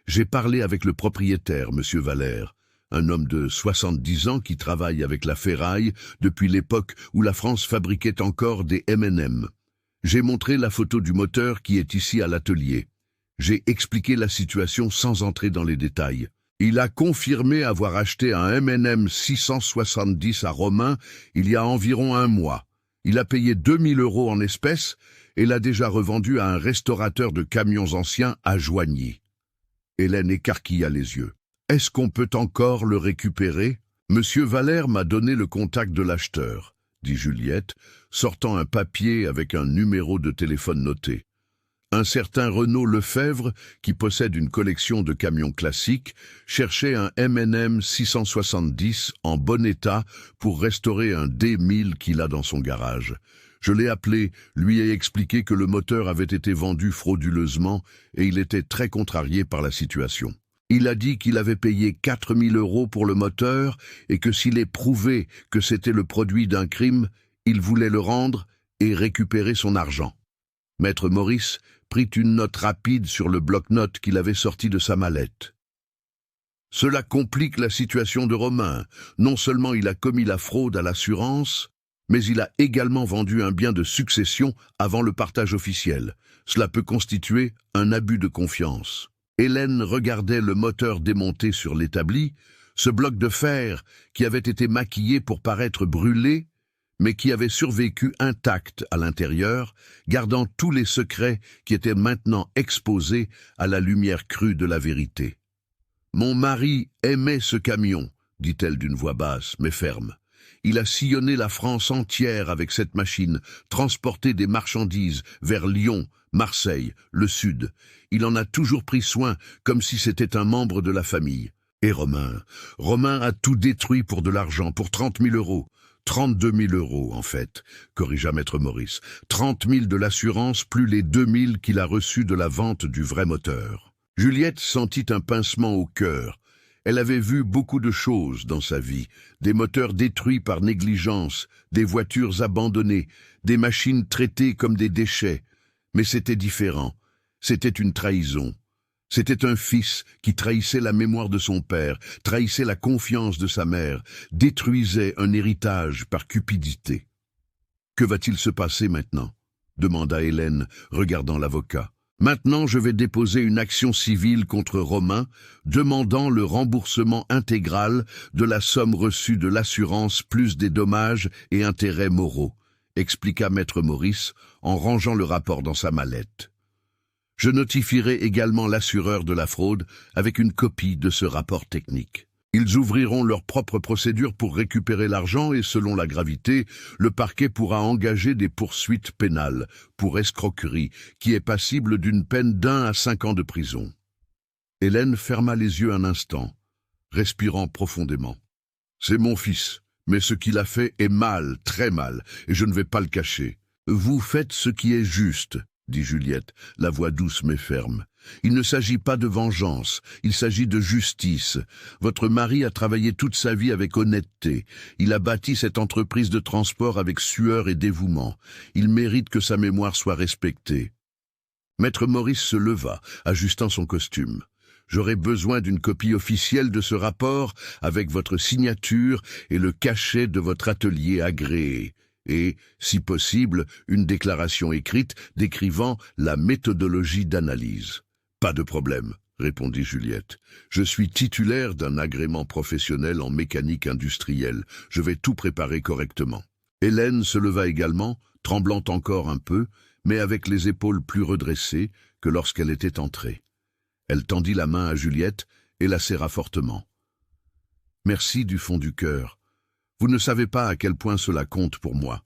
J'ai parlé avec le propriétaire, M. Valère, un homme de 70 ans qui travaille avec la ferraille depuis l'époque où la France fabriquait encore des M&M. J'ai montré la photo du moteur qui est ici à l'atelier. J'ai expliqué la situation sans entrer dans les détails. Il a confirmé avoir acheté un M&M 670 à Romain il y a environ 1 mois. Il a payé 2000 € en espèces et l'a déjà revendu à un restaurateur de camions anciens à Joigny. » Hélène écarquilla les yeux. « Est-ce qu'on peut encore le récupérer ? Monsieur Valère m'a donné le contact de l'acheteur, » dit Juliette, sortant un papier avec un numéro de téléphone noté. Un certain Renaud Lefebvre, qui possède une collection de camions classiques, cherchait un M&M 670 en bon état pour restaurer un D1000 qu'il a dans son garage. Je l'ai appelé, lui ai expliqué que le moteur avait été vendu frauduleusement et il était très contrarié par la situation. Il a dit qu'il avait payé 4000 € pour le moteur et que s'il est prouvé que c'était le produit d'un crime, il voulait le rendre et récupérer son argent. Maître Maurice prit une note rapide sur le bloc-notes qu'il avait sorti de sa mallette. Cela complique la situation de Romain. Non seulement il a commis la fraude à l'assurance, mais il a également vendu un bien de succession avant le partage officiel. Cela peut constituer un abus de confiance. Hélène regardait le moteur démonté sur l'établi, ce bloc de fer qui avait été maquillé pour paraître brûlé, mais qui avait survécu intact à l'intérieur, gardant tous les secrets qui étaient maintenant exposés à la lumière crue de la vérité. « Mon mari aimait ce camion, » dit-elle d'une voix basse mais ferme. « Il a sillonné la France entière avec cette machine, transporté des marchandises vers Lyon, Marseille, le Sud. Il en a toujours pris soin, comme si c'était un membre de la famille. Et Romain a tout détruit pour de l'argent, pour 30 000 €. 32 000 € en fait, corrigea Maître Maurice. 30 000 de l'assurance plus les 2 000 qu'il a reçus de la vente du vrai moteur. » Juliette sentit un pincement au cœur. Elle avait vu beaucoup de choses dans sa vie, des moteurs détruits par négligence, des voitures abandonnées, des machines traitées comme des déchets. Mais c'était différent. C'était une trahison. C'était un fils qui trahissait la mémoire de son père, trahissait la confiance de sa mère, détruisait un héritage par cupidité. « Que va-t-il se passer maintenant ?» demanda Hélène, regardant l'avocat. « Maintenant, je vais déposer une action civile contre Romain, demandant le remboursement intégral de la somme reçue de l'assurance plus des dommages et intérêts moraux, » expliqua Maître Maurice en rangeant le rapport dans sa mallette. « Je notifierai également l'assureur de la fraude avec une copie de ce rapport technique. Ils ouvriront leur propre procédure pour récupérer l'argent et, selon la gravité, le parquet pourra engager des poursuites pénales pour escroquerie qui est passible d'une peine d'1 à 5 ans de prison. » Hélène ferma les yeux un instant, respirant profondément. « C'est mon fils, mais ce qu'il a fait est mal, très mal, et je ne vais pas le cacher. Vous faites ce qui est juste, » dit Juliette, la voix douce mais ferme. Il ne s'agit pas de vengeance, il s'agit de justice. Votre mari a travaillé toute sa vie avec honnêteté. Il a bâti cette entreprise de transport avec sueur et dévouement. Il mérite que sa mémoire soit respectée. Maître Maurice se leva, ajustant son costume. J'aurai besoin d'une copie officielle de ce rapport avec votre signature et le cachet de votre atelier agréé. Et, si possible, une déclaration écrite décrivant la méthodologie d'analyse. Pas de problème, répondit Juliette. Je suis titulaire d'un agrément professionnel en mécanique industrielle. Je vais tout préparer correctement. Hélène se leva également, tremblant encore un peu, mais avec les épaules plus redressées que lorsqu'elle était entrée. Elle tendit la main à Juliette et la serra fortement. « Merci du fond du cœur. Vous ne savez pas à quel point cela compte pour moi.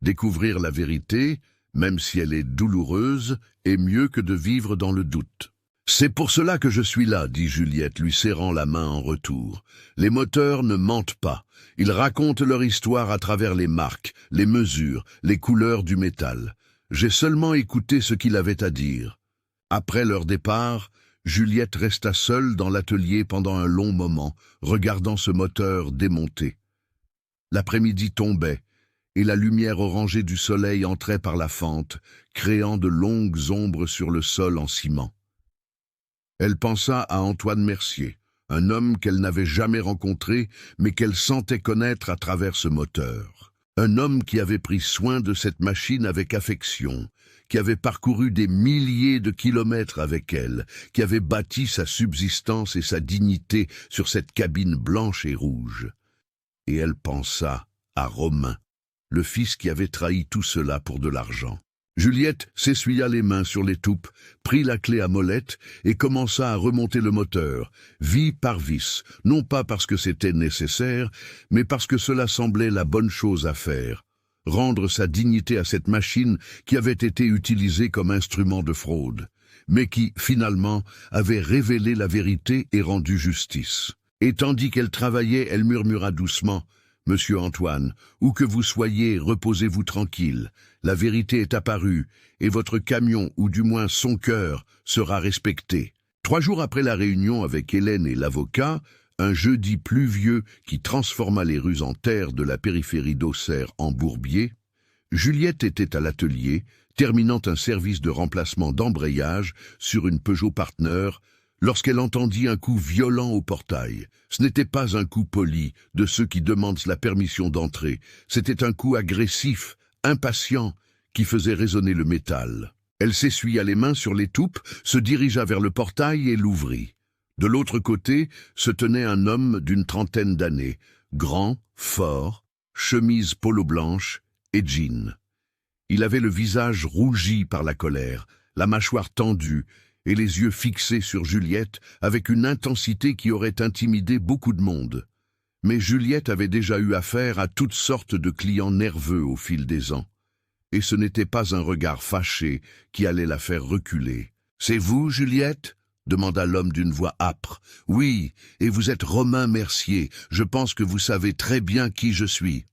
Découvrir la vérité, même si elle est douloureuse, est mieux que de vivre dans le doute. » « C'est pour cela que je suis là, » dit Juliette, lui serrant la main en retour. « Les moteurs ne mentent pas. Ils racontent leur histoire à travers les marques, les mesures, les couleurs du métal. J'ai seulement écouté ce qu'il avait à dire. » Après leur départ, Juliette resta seule dans l'atelier pendant un long moment, regardant ce moteur démonter. L'après-midi tombait, et la lumière orangée du soleil entrait par la fente, créant de longues ombres sur le sol en ciment. Elle pensa à Antoine Mercier, un homme qu'elle n'avait jamais rencontré, mais qu'elle sentait connaître à travers ce moteur. Un homme qui avait pris soin de cette machine avec affection, qui avait parcouru des milliers de kilomètres avec elle, qui avait bâti sa subsistance et sa dignité sur cette cabine blanche et rouge. Et elle pensa à Romain, le fils qui avait trahi tout cela pour de l'argent. Juliette s'essuya les mains sur l'étoupe, prit la clé à molette et commença à remonter le moteur, vis par vis, non pas parce que c'était nécessaire, mais parce que cela semblait la bonne chose à faire. Rendre sa dignité à cette machine qui avait été utilisée comme instrument de fraude, mais qui, finalement, avait révélé la vérité et rendu justice. Et tandis qu'elle travaillait, elle murmura doucement « Monsieur Antoine, où que vous soyez, reposez-vous tranquille. La vérité est apparue, et votre camion, ou du moins son cœur, sera respecté. » 3 jours après la réunion avec Hélène et l'avocat, un jeudi pluvieux qui transforma les rues en terre de la périphérie d'Auxerre en bourbier, Juliette était à l'atelier, terminant un service de remplacement d'embrayage sur une Peugeot Partner, lorsqu'elle entendit un coup violent au portail. Ce n'était pas un coup poli de ceux qui demandent la permission d'entrer, c'était un coup agressif, impatient, qui faisait résonner le métal. Elle s'essuya les mains sur l'étoupe, se dirigea vers le portail et l'ouvrit. De l'autre côté se tenait un homme d'une trentaine d'années, grand, fort, chemise polo blanche et jean. Il avait le visage rougi par la colère, la mâchoire tendue et les yeux fixés sur Juliette avec une intensité qui aurait intimidé beaucoup de monde. Mais Juliette avait déjà eu affaire à toutes sortes de clients nerveux au fil des ans. Et ce n'était pas un regard fâché qui allait la faire reculer. « C'est vous, Juliette ?» demanda l'homme d'une voix âpre. « Oui, et vous êtes Romain Mercier. Je pense que vous savez très bien qui je suis. »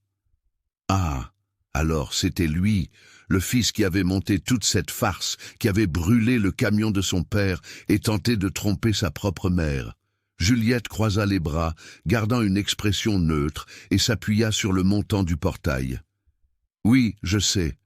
Ah, alors c'était lui, le fils qui avait monté toute cette farce, qui avait brûlé le camion de son père et tenté de tromper sa propre mère. Juliette croisa les bras, gardant une expression neutre, et s'appuya sur le montant du portail. « Oui, je sais.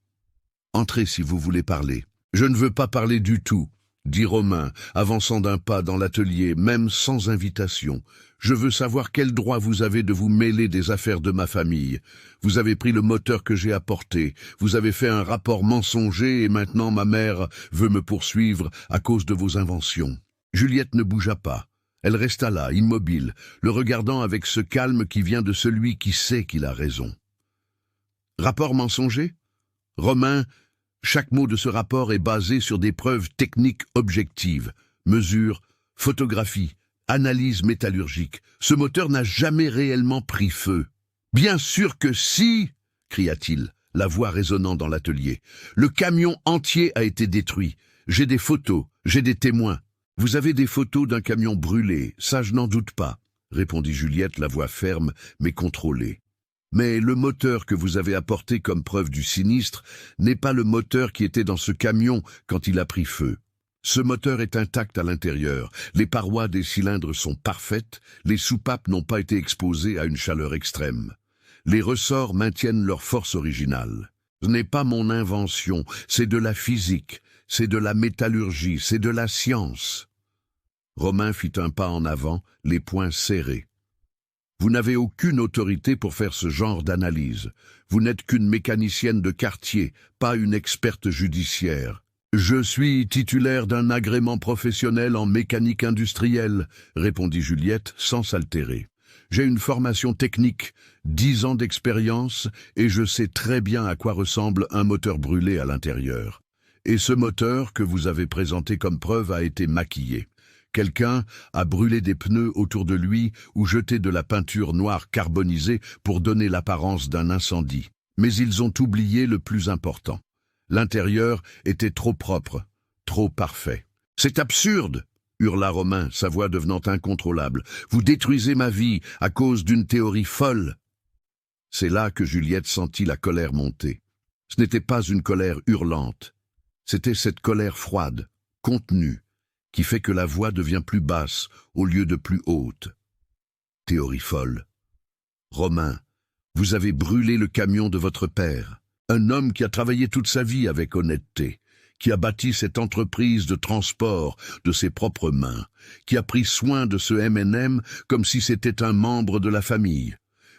Entrez si vous voulez parler. »« Je ne veux pas parler du tout, » dit Romain, avançant d'un pas dans l'atelier, même sans invitation. « Je veux savoir quel droit vous avez de vous mêler des affaires de ma famille. Vous avez pris le moteur que j'ai apporté, vous avez fait un rapport mensonger et maintenant ma mère veut me poursuivre à cause de vos inventions. » Juliette ne bougea pas. Elle resta là, immobile, le regardant avec ce calme qui vient de celui qui sait qu'il a raison. « Rapport mensonger ? Romain, chaque mot de ce rapport est basé sur des preuves techniques objectives, mesures, photographies, analyse métallurgique. Ce moteur n'a jamais réellement pris feu. « Bien sûr que si !» cria-t-il, la voix résonnant dans l'atelier. « Le camion entier a été détruit. J'ai des photos, j'ai des témoins. »« Vous avez des photos d'un camion brûlé, ça je n'en doute pas, » répondit Juliette, la voix ferme mais contrôlée. « Mais le moteur que vous avez apporté comme preuve du sinistre n'est pas le moteur qui était dans ce camion quand il a pris feu. Ce moteur est intact à l'intérieur, les parois des cylindres sont parfaites, les soupapes n'ont pas été exposées à une chaleur extrême. Les ressorts maintiennent leur force originale. Ce n'est pas mon invention, c'est de la physique, c'est de la métallurgie, c'est de la science. Romain fit un pas en avant, les poings serrés. Vous n'avez aucune autorité pour faire ce genre d'analyse. Vous n'êtes qu'une mécanicienne de quartier, pas une experte judiciaire. Je suis titulaire d'un agrément professionnel en mécanique industrielle, répondit Juliette sans s'altérer. J'ai une formation technique, 10 ans d'expérience, et je sais très bien à quoi ressemble un moteur brûlé à l'intérieur. Et ce moteur que vous avez présenté comme preuve a été maquillé. Quelqu'un a brûlé des pneus autour de lui ou jeté de la peinture noire carbonisée pour donner l'apparence d'un incendie. Mais ils ont oublié le plus important. L'intérieur était trop propre, trop parfait. « C'est absurde !» hurla Romain, sa voix devenant incontrôlable. « Vous détruisez ma vie à cause d'une théorie folle !» C'est là que Juliette sentit la colère monter. Ce n'était pas une colère hurlante. C'était cette colère froide, contenue, qui fait que la voix devient plus basse au lieu de plus haute. Théorie folle. Romain, vous avez brûlé le camion de votre père. Un homme qui a travaillé toute sa vie avec honnêteté, qui a bâti cette entreprise de transport de ses propres mains, qui a pris soin de ce M&M comme si c'était un membre de la famille.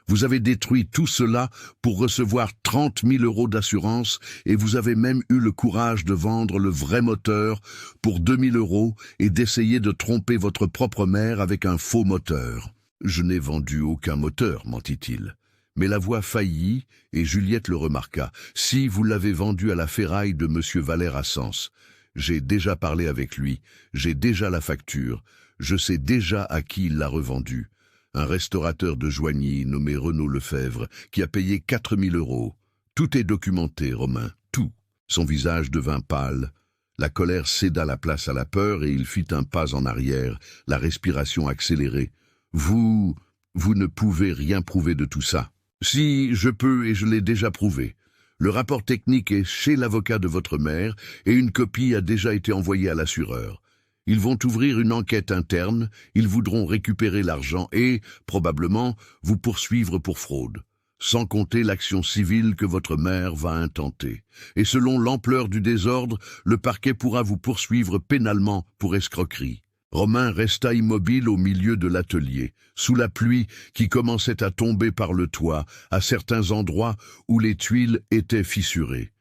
Vous avez détruit tout cela pour recevoir 30 000 € d'assurance et vous avez même eu le courage de vendre le vrai moteur pour 2 000 € et d'essayer de tromper votre propre mère avec un faux moteur. Je n'ai vendu aucun moteur, mentit-il. Mais la voix faillit et Juliette le remarqua. Si vous l'avez vendu à la ferraille de M. Valère à Sens, j'ai déjà parlé avec lui, j'ai déjà la facture, je sais déjà à qui il l'a revendu. Un restaurateur de Joigny nommé Renaud Lefebvre qui a payé 4 000 €. Tout est documenté, Romain, tout. Son visage devint pâle. La colère céda la place à la peur et il fit un pas en arrière, la respiration accélérée. Vous ne pouvez rien prouver de tout ça. Si, je peux et je l'ai déjà prouvé. Le rapport technique est chez l'avocat de votre mère et une copie a déjà été envoyée à l'assureur. Ils vont ouvrir une enquête interne, ils voudront récupérer l'argent et, probablement, vous poursuivre pour fraude. Sans compter l'action civile que votre mère va intenter. Et selon l'ampleur du désordre, le parquet pourra vous poursuivre pénalement pour escroquerie. Romain resta immobile au milieu de l'atelier, sous la pluie qui commençait à tomber par le toit, à certains endroits où les tuiles étaient fissurées.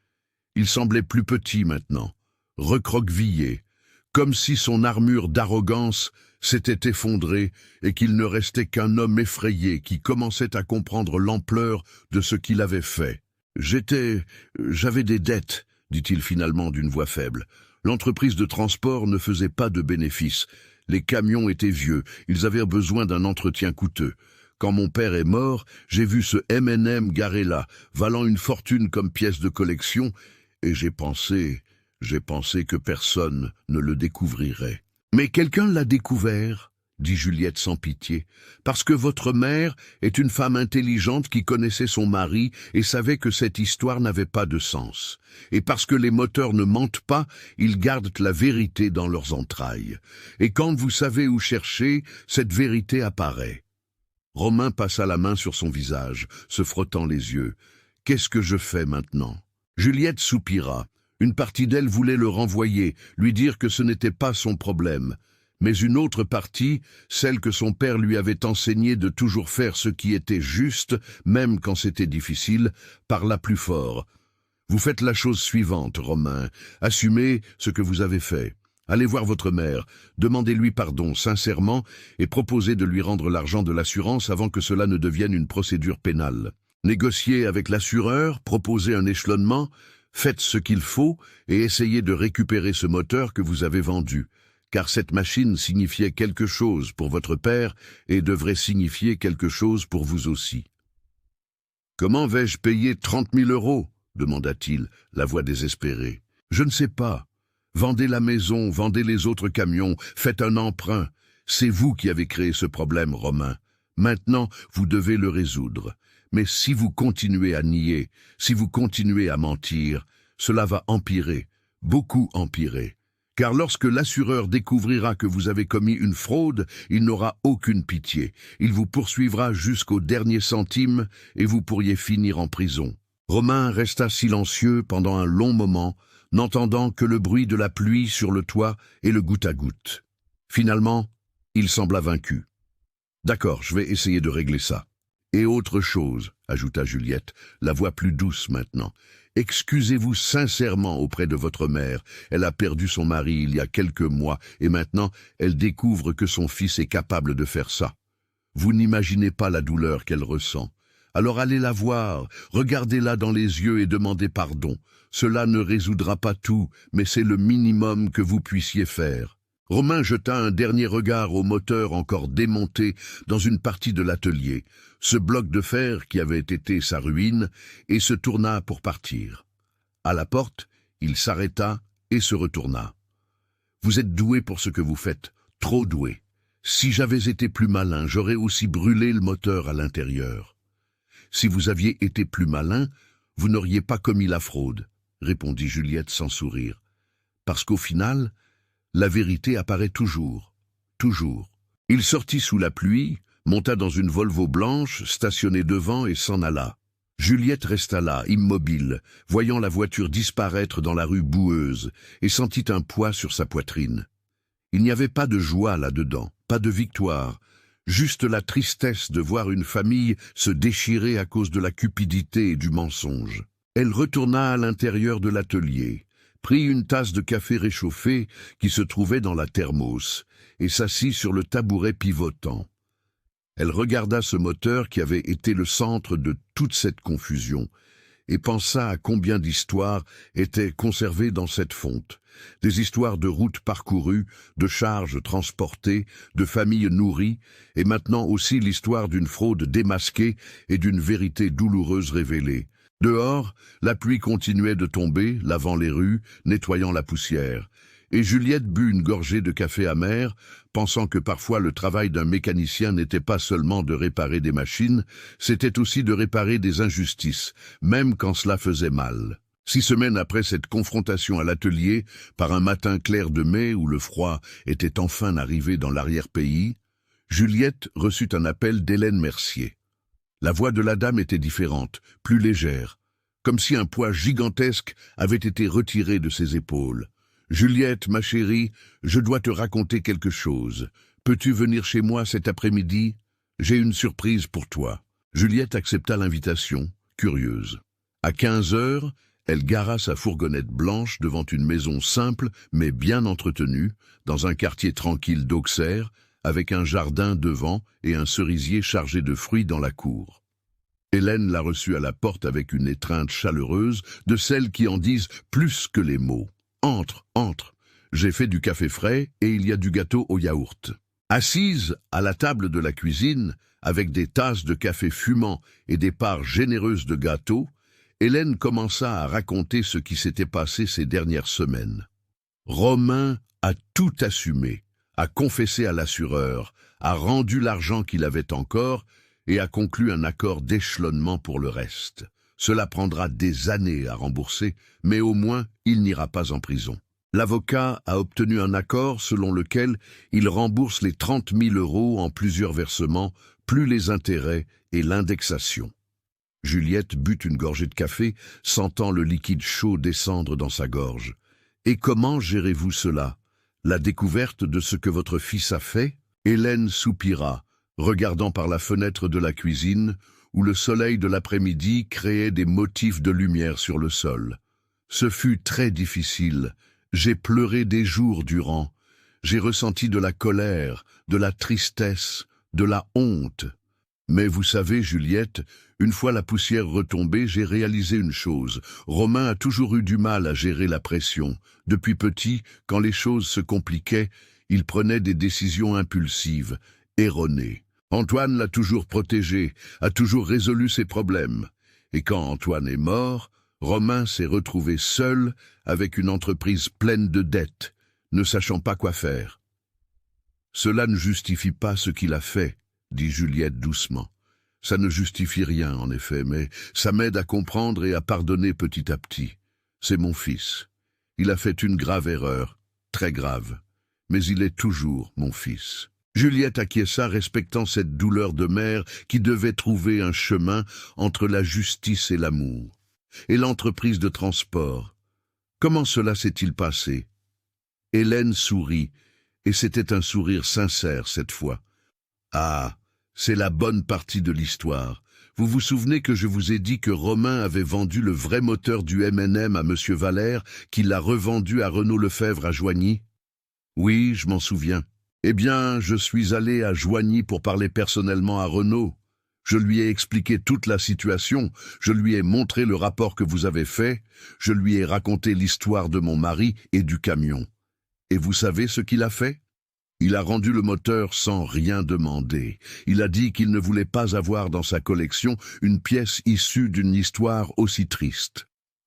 Il semblait plus petit maintenant, recroquevillé, comme si son armure d'arrogance s'était effondrée et qu'il ne restait qu'un homme effrayé qui commençait à comprendre l'ampleur de ce qu'il avait fait. « J'avais des dettes », dit-il finalement d'une voix faible. L'entreprise de transport ne faisait pas de bénéfices. Les camions étaient vieux, ils avaient besoin d'un entretien coûteux. Quand mon père est mort, j'ai vu ce M&M garé là, valant une fortune comme pièce de collection, et j'ai pensé que personne ne le découvrirait. Mais quelqu'un l'a découvert, dit Juliette sans pitié, parce que votre mère est une femme intelligente qui connaissait son mari et savait que cette histoire n'avait pas de sens. Et parce que les moteurs ne mentent pas, ils gardent la vérité dans leurs entrailles. Et quand vous savez où chercher, cette vérité apparaît. Romain passa la main sur son visage, se frottant les yeux. « Qu'est-ce que je fais maintenant ?» Juliette soupira. Une partie d'elle voulait le renvoyer, lui dire que ce n'était pas son problème. Mais une autre partie, celle que son père lui avait enseigné de toujours faire ce qui était juste, même quand c'était difficile, parla plus fort. « Vous faites la chose suivante, Romain. Assumez ce que vous avez fait. Allez voir votre mère, demandez-lui pardon sincèrement et proposez de lui rendre l'argent de l'assurance avant que cela ne devienne une procédure pénale. Négociez avec l'assureur, proposez un échelonnement, faites ce qu'il faut et essayez de récupérer ce moteur que vous avez vendu. Car cette machine signifiait quelque chose pour votre père et devrait signifier quelque chose pour vous aussi. « Comment vais-je payer 30 000 € demanda-t-il, la voix désespérée. « Je ne sais pas. Vendez la maison, vendez les autres camions, faites un emprunt. C'est vous qui avez créé ce problème, Romain. Maintenant, vous devez le résoudre. Mais si vous continuez à nier, si vous continuez à mentir, cela va empirer, beaucoup empirer. Car lorsque l'assureur découvrira que vous avez commis une fraude, il n'aura aucune pitié. Il vous poursuivra jusqu'au dernier centime et vous pourriez finir en prison. Romain resta silencieux pendant un long moment, n'entendant que le bruit de la pluie sur le toit et le goutte à goutte. Finalement, il sembla vaincu. « D'accord, je vais essayer de régler ça. Et autre chose, ajouta Juliette, la voix plus douce maintenant. Excusez-vous sincèrement auprès de votre mère. Elle a perdu son mari il y a quelques mois et maintenant elle découvre que son fils est capable de faire ça. Vous n'imaginez pas la douleur qu'elle ressent. Alors allez la voir, regardez-la dans les yeux et demandez pardon. Cela ne résoudra pas tout, mais c'est le minimum que vous puissiez faire. » Romain jeta un dernier regard au moteur encore démonté dans une partie de l'atelier, ce bloc de fer qui avait été sa ruine, et se tourna pour partir. À la porte, il s'arrêta et se retourna. « Vous êtes doué pour ce que vous faites, trop doué. Si j'avais été plus malin, j'aurais aussi brûlé le moteur à l'intérieur. Si vous aviez été plus malin, vous n'auriez pas commis la fraude, » répondit Juliette sans sourire. « Parce qu'au final, la vérité apparaît toujours, toujours. » Il sortit sous la pluie, monta dans une Volvo blanche, stationnée devant et s'en alla. Juliette resta là, immobile, voyant la voiture disparaître dans la rue boueuse, et sentit un poids sur sa poitrine. Il n'y avait pas de joie là-dedans, pas de victoire, juste la tristesse de voir une famille se déchirer à cause de la cupidité et du mensonge. Elle retourna à l'intérieur de l'atelier, prit une tasse de café réchauffé qui se trouvait dans la thermos et s'assit sur le tabouret pivotant. Elle regarda ce moteur qui avait été le centre de toute cette confusion et pensa à combien d'histoires étaient conservées dans cette fonte. Des histoires de routes parcourues, de charges transportées, de familles nourries, et maintenant aussi l'histoire d'une fraude démasquée et d'une vérité douloureuse révélée. Dehors, la pluie continuait de tomber, lavant les rues, nettoyant la poussière. Et Juliette but une gorgée de café amer, pensant que parfois le travail d'un mécanicien n'était pas seulement de réparer des machines, c'était aussi de réparer des injustices, même quand cela faisait mal. 6 semaines après cette confrontation à l'atelier, par un matin clair de mai où le froid était enfin arrivé dans l'arrière-pays, Juliette reçut un appel d'Hélène Mercier. La voix de la dame était différente, plus légère, comme si un poids gigantesque avait été retiré de ses épaules. « Juliette, ma chérie, je dois te raconter quelque chose. Peux-tu venir chez moi cet après-midi? J'ai une surprise pour toi. » Juliette accepta l'invitation, curieuse. À 15 heures, elle gara sa fourgonnette blanche devant une maison simple mais bien entretenue, dans un quartier tranquille d'Auxerre, avec un jardin devant et un cerisier chargé de fruits dans la cour. Hélène la reçut à la porte avec une étreinte chaleureuse, de celles qui en disent plus que les mots. « Entre, entre. J'ai fait du café frais et il y a du gâteau au yaourt. » Assise à la table de la cuisine, avec des tasses de café fumant et des parts généreuses de gâteau, Hélène commença à raconter ce qui s'était passé ces dernières semaines. Romain a tout assumé, a confessé à l'assureur, a rendu l'argent qu'il avait encore et a conclu un accord d'échelonnement pour le reste. Cela prendra des années à rembourser, mais au moins il n'ira pas en prison. L'avocat a obtenu un accord selon lequel il rembourse les 30 000 € en plusieurs versements, plus les intérêts et l'indexation. Juliette but une gorgée de café, sentant le liquide chaud descendre dans sa gorge. « Et comment gérez-vous cela? La découverte de ce que votre fils a fait ?» Hélène soupira, regardant par la fenêtre de la cuisine, où le soleil de l'après-midi créait des motifs de lumière sur le sol. « Ce fut très difficile. J'ai pleuré des jours durant. J'ai ressenti de la colère, de la tristesse, de la honte. Mais vous savez, Juliette, une fois la poussière retombée, j'ai réalisé une chose. Romain a toujours eu du mal à gérer la pression. Depuis petit, quand les choses se compliquaient, il prenait des décisions impulsives, erronées. Antoine l'a toujours protégé, a toujours résolu ses problèmes. Et quand Antoine est mort, Romain s'est retrouvé seul avec une entreprise pleine de dettes, ne sachant pas quoi faire. « Cela ne justifie pas ce qu'il a fait, » dit Juliette doucement. « Ça ne justifie rien, en effet, mais ça m'aide à comprendre et à pardonner petit à petit. C'est mon fils. Il a fait une grave erreur, très grave. Mais il est toujours mon fils. » Juliette acquiesça, respectant cette douleur de mère qui devait trouver un chemin entre la justice et l'amour. Et l'entreprise de transport. Comment cela s'est-il passé? Hélène sourit, et c'était un sourire sincère cette fois. Ah, c'est la bonne partie de l'histoire. Vous vous souvenez que je vous ai dit que Romain avait vendu le vrai moteur du M&M à Monsieur Valère, qu'il l'a revendu à Renaud Lefebvre à Joigny? Oui, je m'en souviens. Eh bien, je suis allé à Joigny pour parler personnellement à Renaud. Je lui ai expliqué toute la situation, je lui ai montré le rapport que vous avez fait, je lui ai raconté l'histoire de mon mari et du camion. Et vous savez ce qu'il a fait? Il a rendu le moteur sans rien demander. Il a dit qu'il ne voulait pas avoir dans sa collection une pièce issue d'une histoire aussi triste.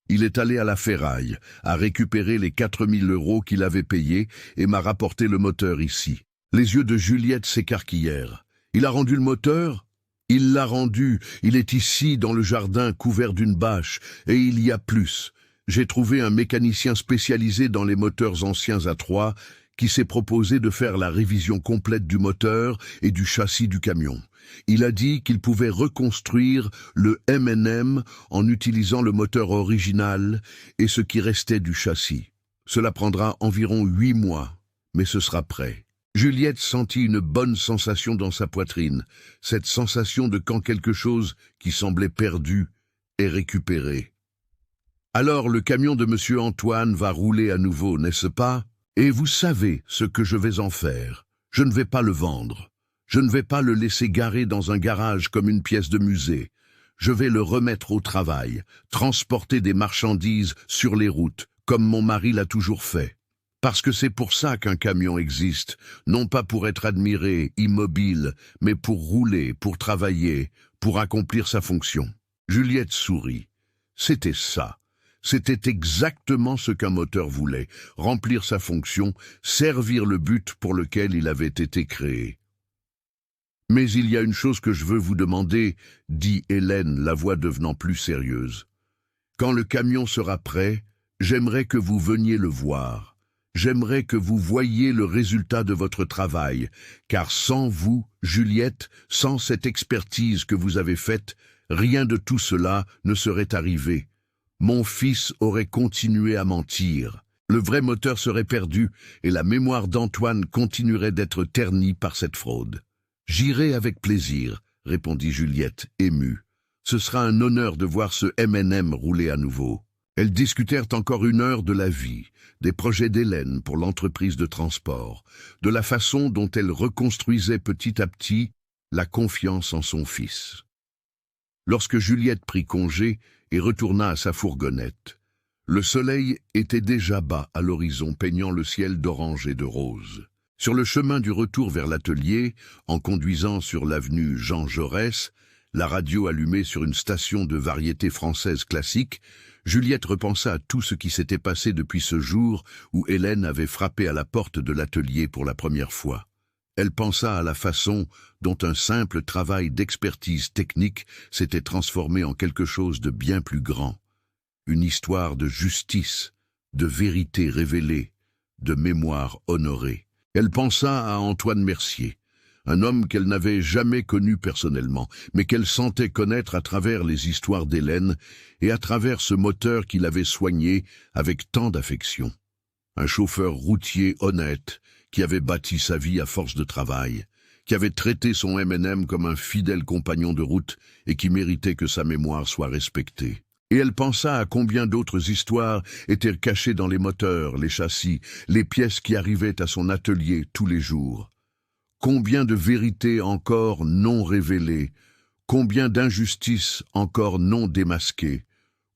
Il est allé à la ferraille, a récupéré les 4000 € qu'il avait payés et m'a rapporté le moteur ici. Les yeux de Juliette s'écarquillèrent. Il a rendu le moteur? Il l'a rendu. Il est ici, dans le jardin, couvert d'une bâche. Et il y a plus. J'ai trouvé un mécanicien spécialisé dans les moteurs anciens à 3 qui s'est proposé de faire la révision complète du moteur et du châssis du camion. Il a dit qu'il pouvait reconstruire le M&M en utilisant le moteur original et ce qui restait du châssis. Cela prendra environ 8 mois, mais ce sera prêt. Juliette sentit une bonne sensation dans sa poitrine, cette sensation de quand quelque chose qui semblait perdu est récupéré. Alors le camion de Monsieur Antoine va rouler à nouveau, n'est-ce pas? Et vous savez ce que je vais en faire. Je ne vais pas le vendre. Je ne vais pas le laisser garer dans un garage comme une pièce de musée. Je vais le remettre au travail, transporter des marchandises sur les routes, comme mon mari l'a toujours fait. Parce que c'est pour ça qu'un camion existe, non pas pour être admiré, immobile, mais pour rouler, pour travailler, pour accomplir sa fonction. Juliette sourit. C'était ça. C'était exactement ce qu'un moteur voulait, remplir sa fonction, servir le but pour lequel il avait été créé. « Mais il y a une chose que je veux vous demander, » dit Hélène, la voix devenant plus sérieuse. « Quand le camion sera prêt, j'aimerais que vous veniez le voir. J'aimerais que vous voyiez le résultat de votre travail, car sans vous, Juliette, sans cette expertise que vous avez faite, rien de tout cela ne serait arrivé. Mon fils aurait continué à mentir. Le vrai moteur serait perdu et la mémoire d'Antoine continuerait d'être ternie par cette fraude. « J'irai avec plaisir, » répondit Juliette, émue. « Ce sera un honneur de voir ce M&M rouler à nouveau. » Elles discutèrent encore 1 heure de la vie, des projets d'Hélène pour l'entreprise de transport, de la façon dont elle reconstruisait petit à petit la confiance en son fils. Lorsque Juliette prit congé et retourna à sa fourgonnette, le soleil était déjà bas à l'horizon, peignant le ciel d'orange et de rose. Sur le chemin du retour vers l'atelier, en conduisant sur l'avenue Jean Jaurès, la radio allumée sur une station de variété française classique, Juliette repensa à tout ce qui s'était passé depuis ce jour où Hélène avait frappé à la porte de l'atelier pour la première fois. Elle pensa à la façon dont un simple travail d'expertise technique s'était transformé en quelque chose de bien plus grand. Une histoire de justice, de vérité révélée, de mémoire honorée. Elle pensa à Antoine Mercier, un homme qu'elle n'avait jamais connu personnellement, mais qu'elle sentait connaître à travers les histoires d'Hélène et à travers ce moteur qu'il avait soigné avec tant d'affection. Un chauffeur routier honnête qui avait bâti sa vie à force de travail, qui avait traité son M&M comme un fidèle compagnon de route et qui méritait que sa mémoire soit respectée. Et elle pensa à combien d'autres histoires étaient cachées dans les moteurs, les châssis, les pièces qui arrivaient à son atelier tous les jours. Combien de vérités encore non révélées, combien d'injustices encore non démasquées,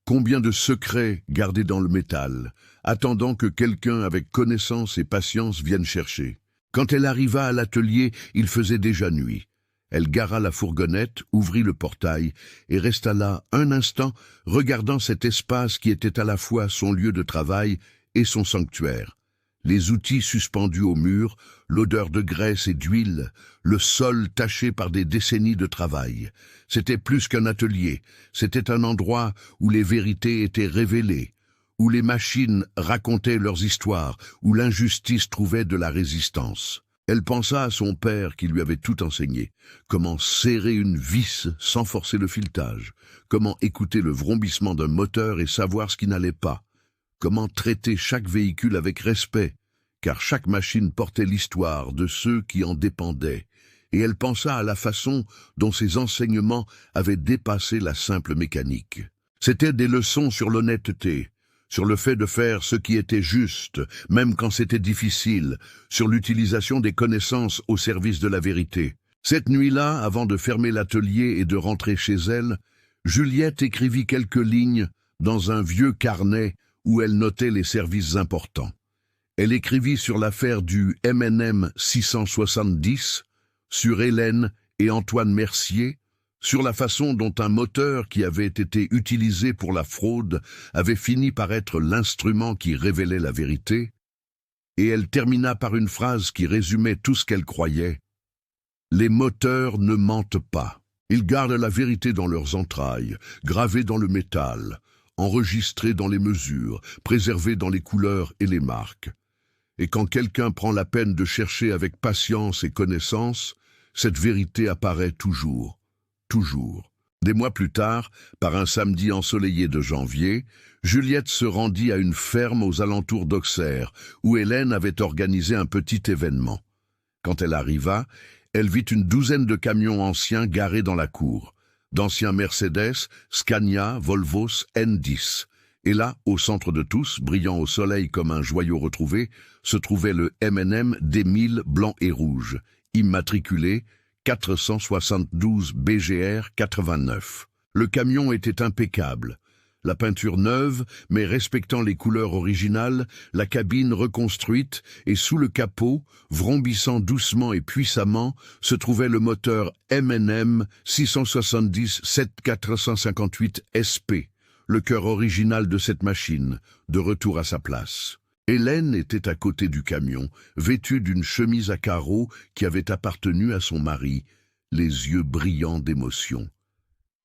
combien de secrets gardés dans le métal, attendant que quelqu'un avec connaissance et patience vienne chercher. Quand elle arriva à l'atelier, il faisait déjà nuit. Elle gara la fourgonnette, ouvrit le portail et resta là un instant, regardant cet espace qui était à la fois son lieu de travail et son sanctuaire. Les outils suspendus au mur, l'odeur de graisse et d'huile, le sol taché par des décennies de travail. C'était plus qu'un atelier, c'était un endroit où les vérités étaient révélées, où les machines racontaient leurs histoires, où l'injustice trouvait de la résistance. Elle pensa à son père qui lui avait tout enseigné, comment serrer une vis sans forcer le filetage, comment écouter le vrombissement d'un moteur et savoir ce qui n'allait pas, comment traiter chaque véhicule avec respect, car chaque machine portait l'histoire de ceux qui en dépendaient, et elle pensa à la façon dont ces enseignements avaient dépassé la simple mécanique. C'étaient des leçons sur l'honnêteté, sur le fait de faire ce qui était juste, même quand c'était difficile, sur l'utilisation des connaissances au service de la vérité. Cette nuit-là, avant de fermer l'atelier et de rentrer chez elle, Juliette écrivit quelques lignes dans un vieux carnet où elle notait les services importants. Elle écrivit sur l'affaire du M&M 670, sur Hélène et Antoine Mercier, sur la façon dont un moteur qui avait été utilisé pour la fraude avait fini par être l'instrument qui révélait la vérité, et elle termina par une phrase qui résumait tout ce qu'elle croyait. « Les moteurs ne mentent pas. Ils gardent la vérité dans leurs entrailles, gravée dans le métal, enregistrée dans les mesures, préservée dans les couleurs et les marques. Et quand quelqu'un prend la peine de chercher avec patience et connaissance, cette vérité apparaît toujours. Toujours. » Des mois plus tard, par un samedi ensoleillé de janvier, Juliette se rendit à une ferme aux alentours d'Auxerre, où Hélène avait organisé un petit événement. Quand elle arriva, elle vit une douzaine de camions anciens garés dans la cour, d'anciens Mercedes, Scania, Volvos, N10. Et là, au centre de tous, brillant au soleil comme un joyau retrouvé, se trouvait le M&M D1000 blanc et rouge, immatriculé 472 BGR 89. Le camion était impeccable. La peinture neuve, mais respectant les couleurs originales, la cabine reconstruite, et sous le capot, vrombissant doucement et puissamment, se trouvait le moteur M&M 670 7458 SP, le cœur original de cette machine, de retour à sa place. Hélène était à côté du camion, vêtue d'une chemise à carreaux qui avait appartenu à son mari, les yeux brillants d'émotion.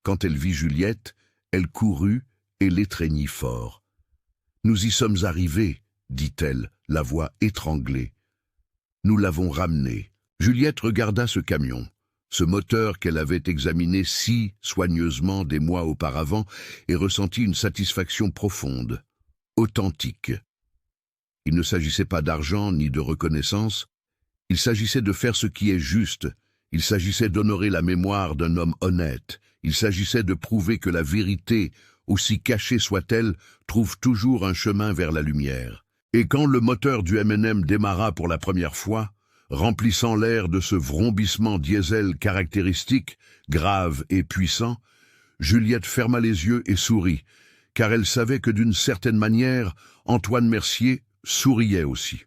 Quand elle vit Juliette, elle courut et l'étreignit fort. « Nous y sommes arrivés, » dit-elle, la voix étranglée. « Nous l'avons ramené. » Juliette regarda ce camion, ce moteur qu'elle avait examiné si soigneusement des mois auparavant, et ressentit une satisfaction profonde, authentique. Il ne s'agissait pas d'argent ni de reconnaissance, il s'agissait de faire ce qui est juste, il s'agissait d'honorer la mémoire d'un homme honnête, il s'agissait de prouver que la vérité, aussi cachée soit-elle, trouve toujours un chemin vers la lumière. Et quand le moteur du M&M démarra pour la première fois, remplissant l'air de ce vrombissement diesel caractéristique, grave et puissant, Juliette ferma les yeux et sourit, car elle savait que d'une certaine manière, Antoine Mercier souriait aussi.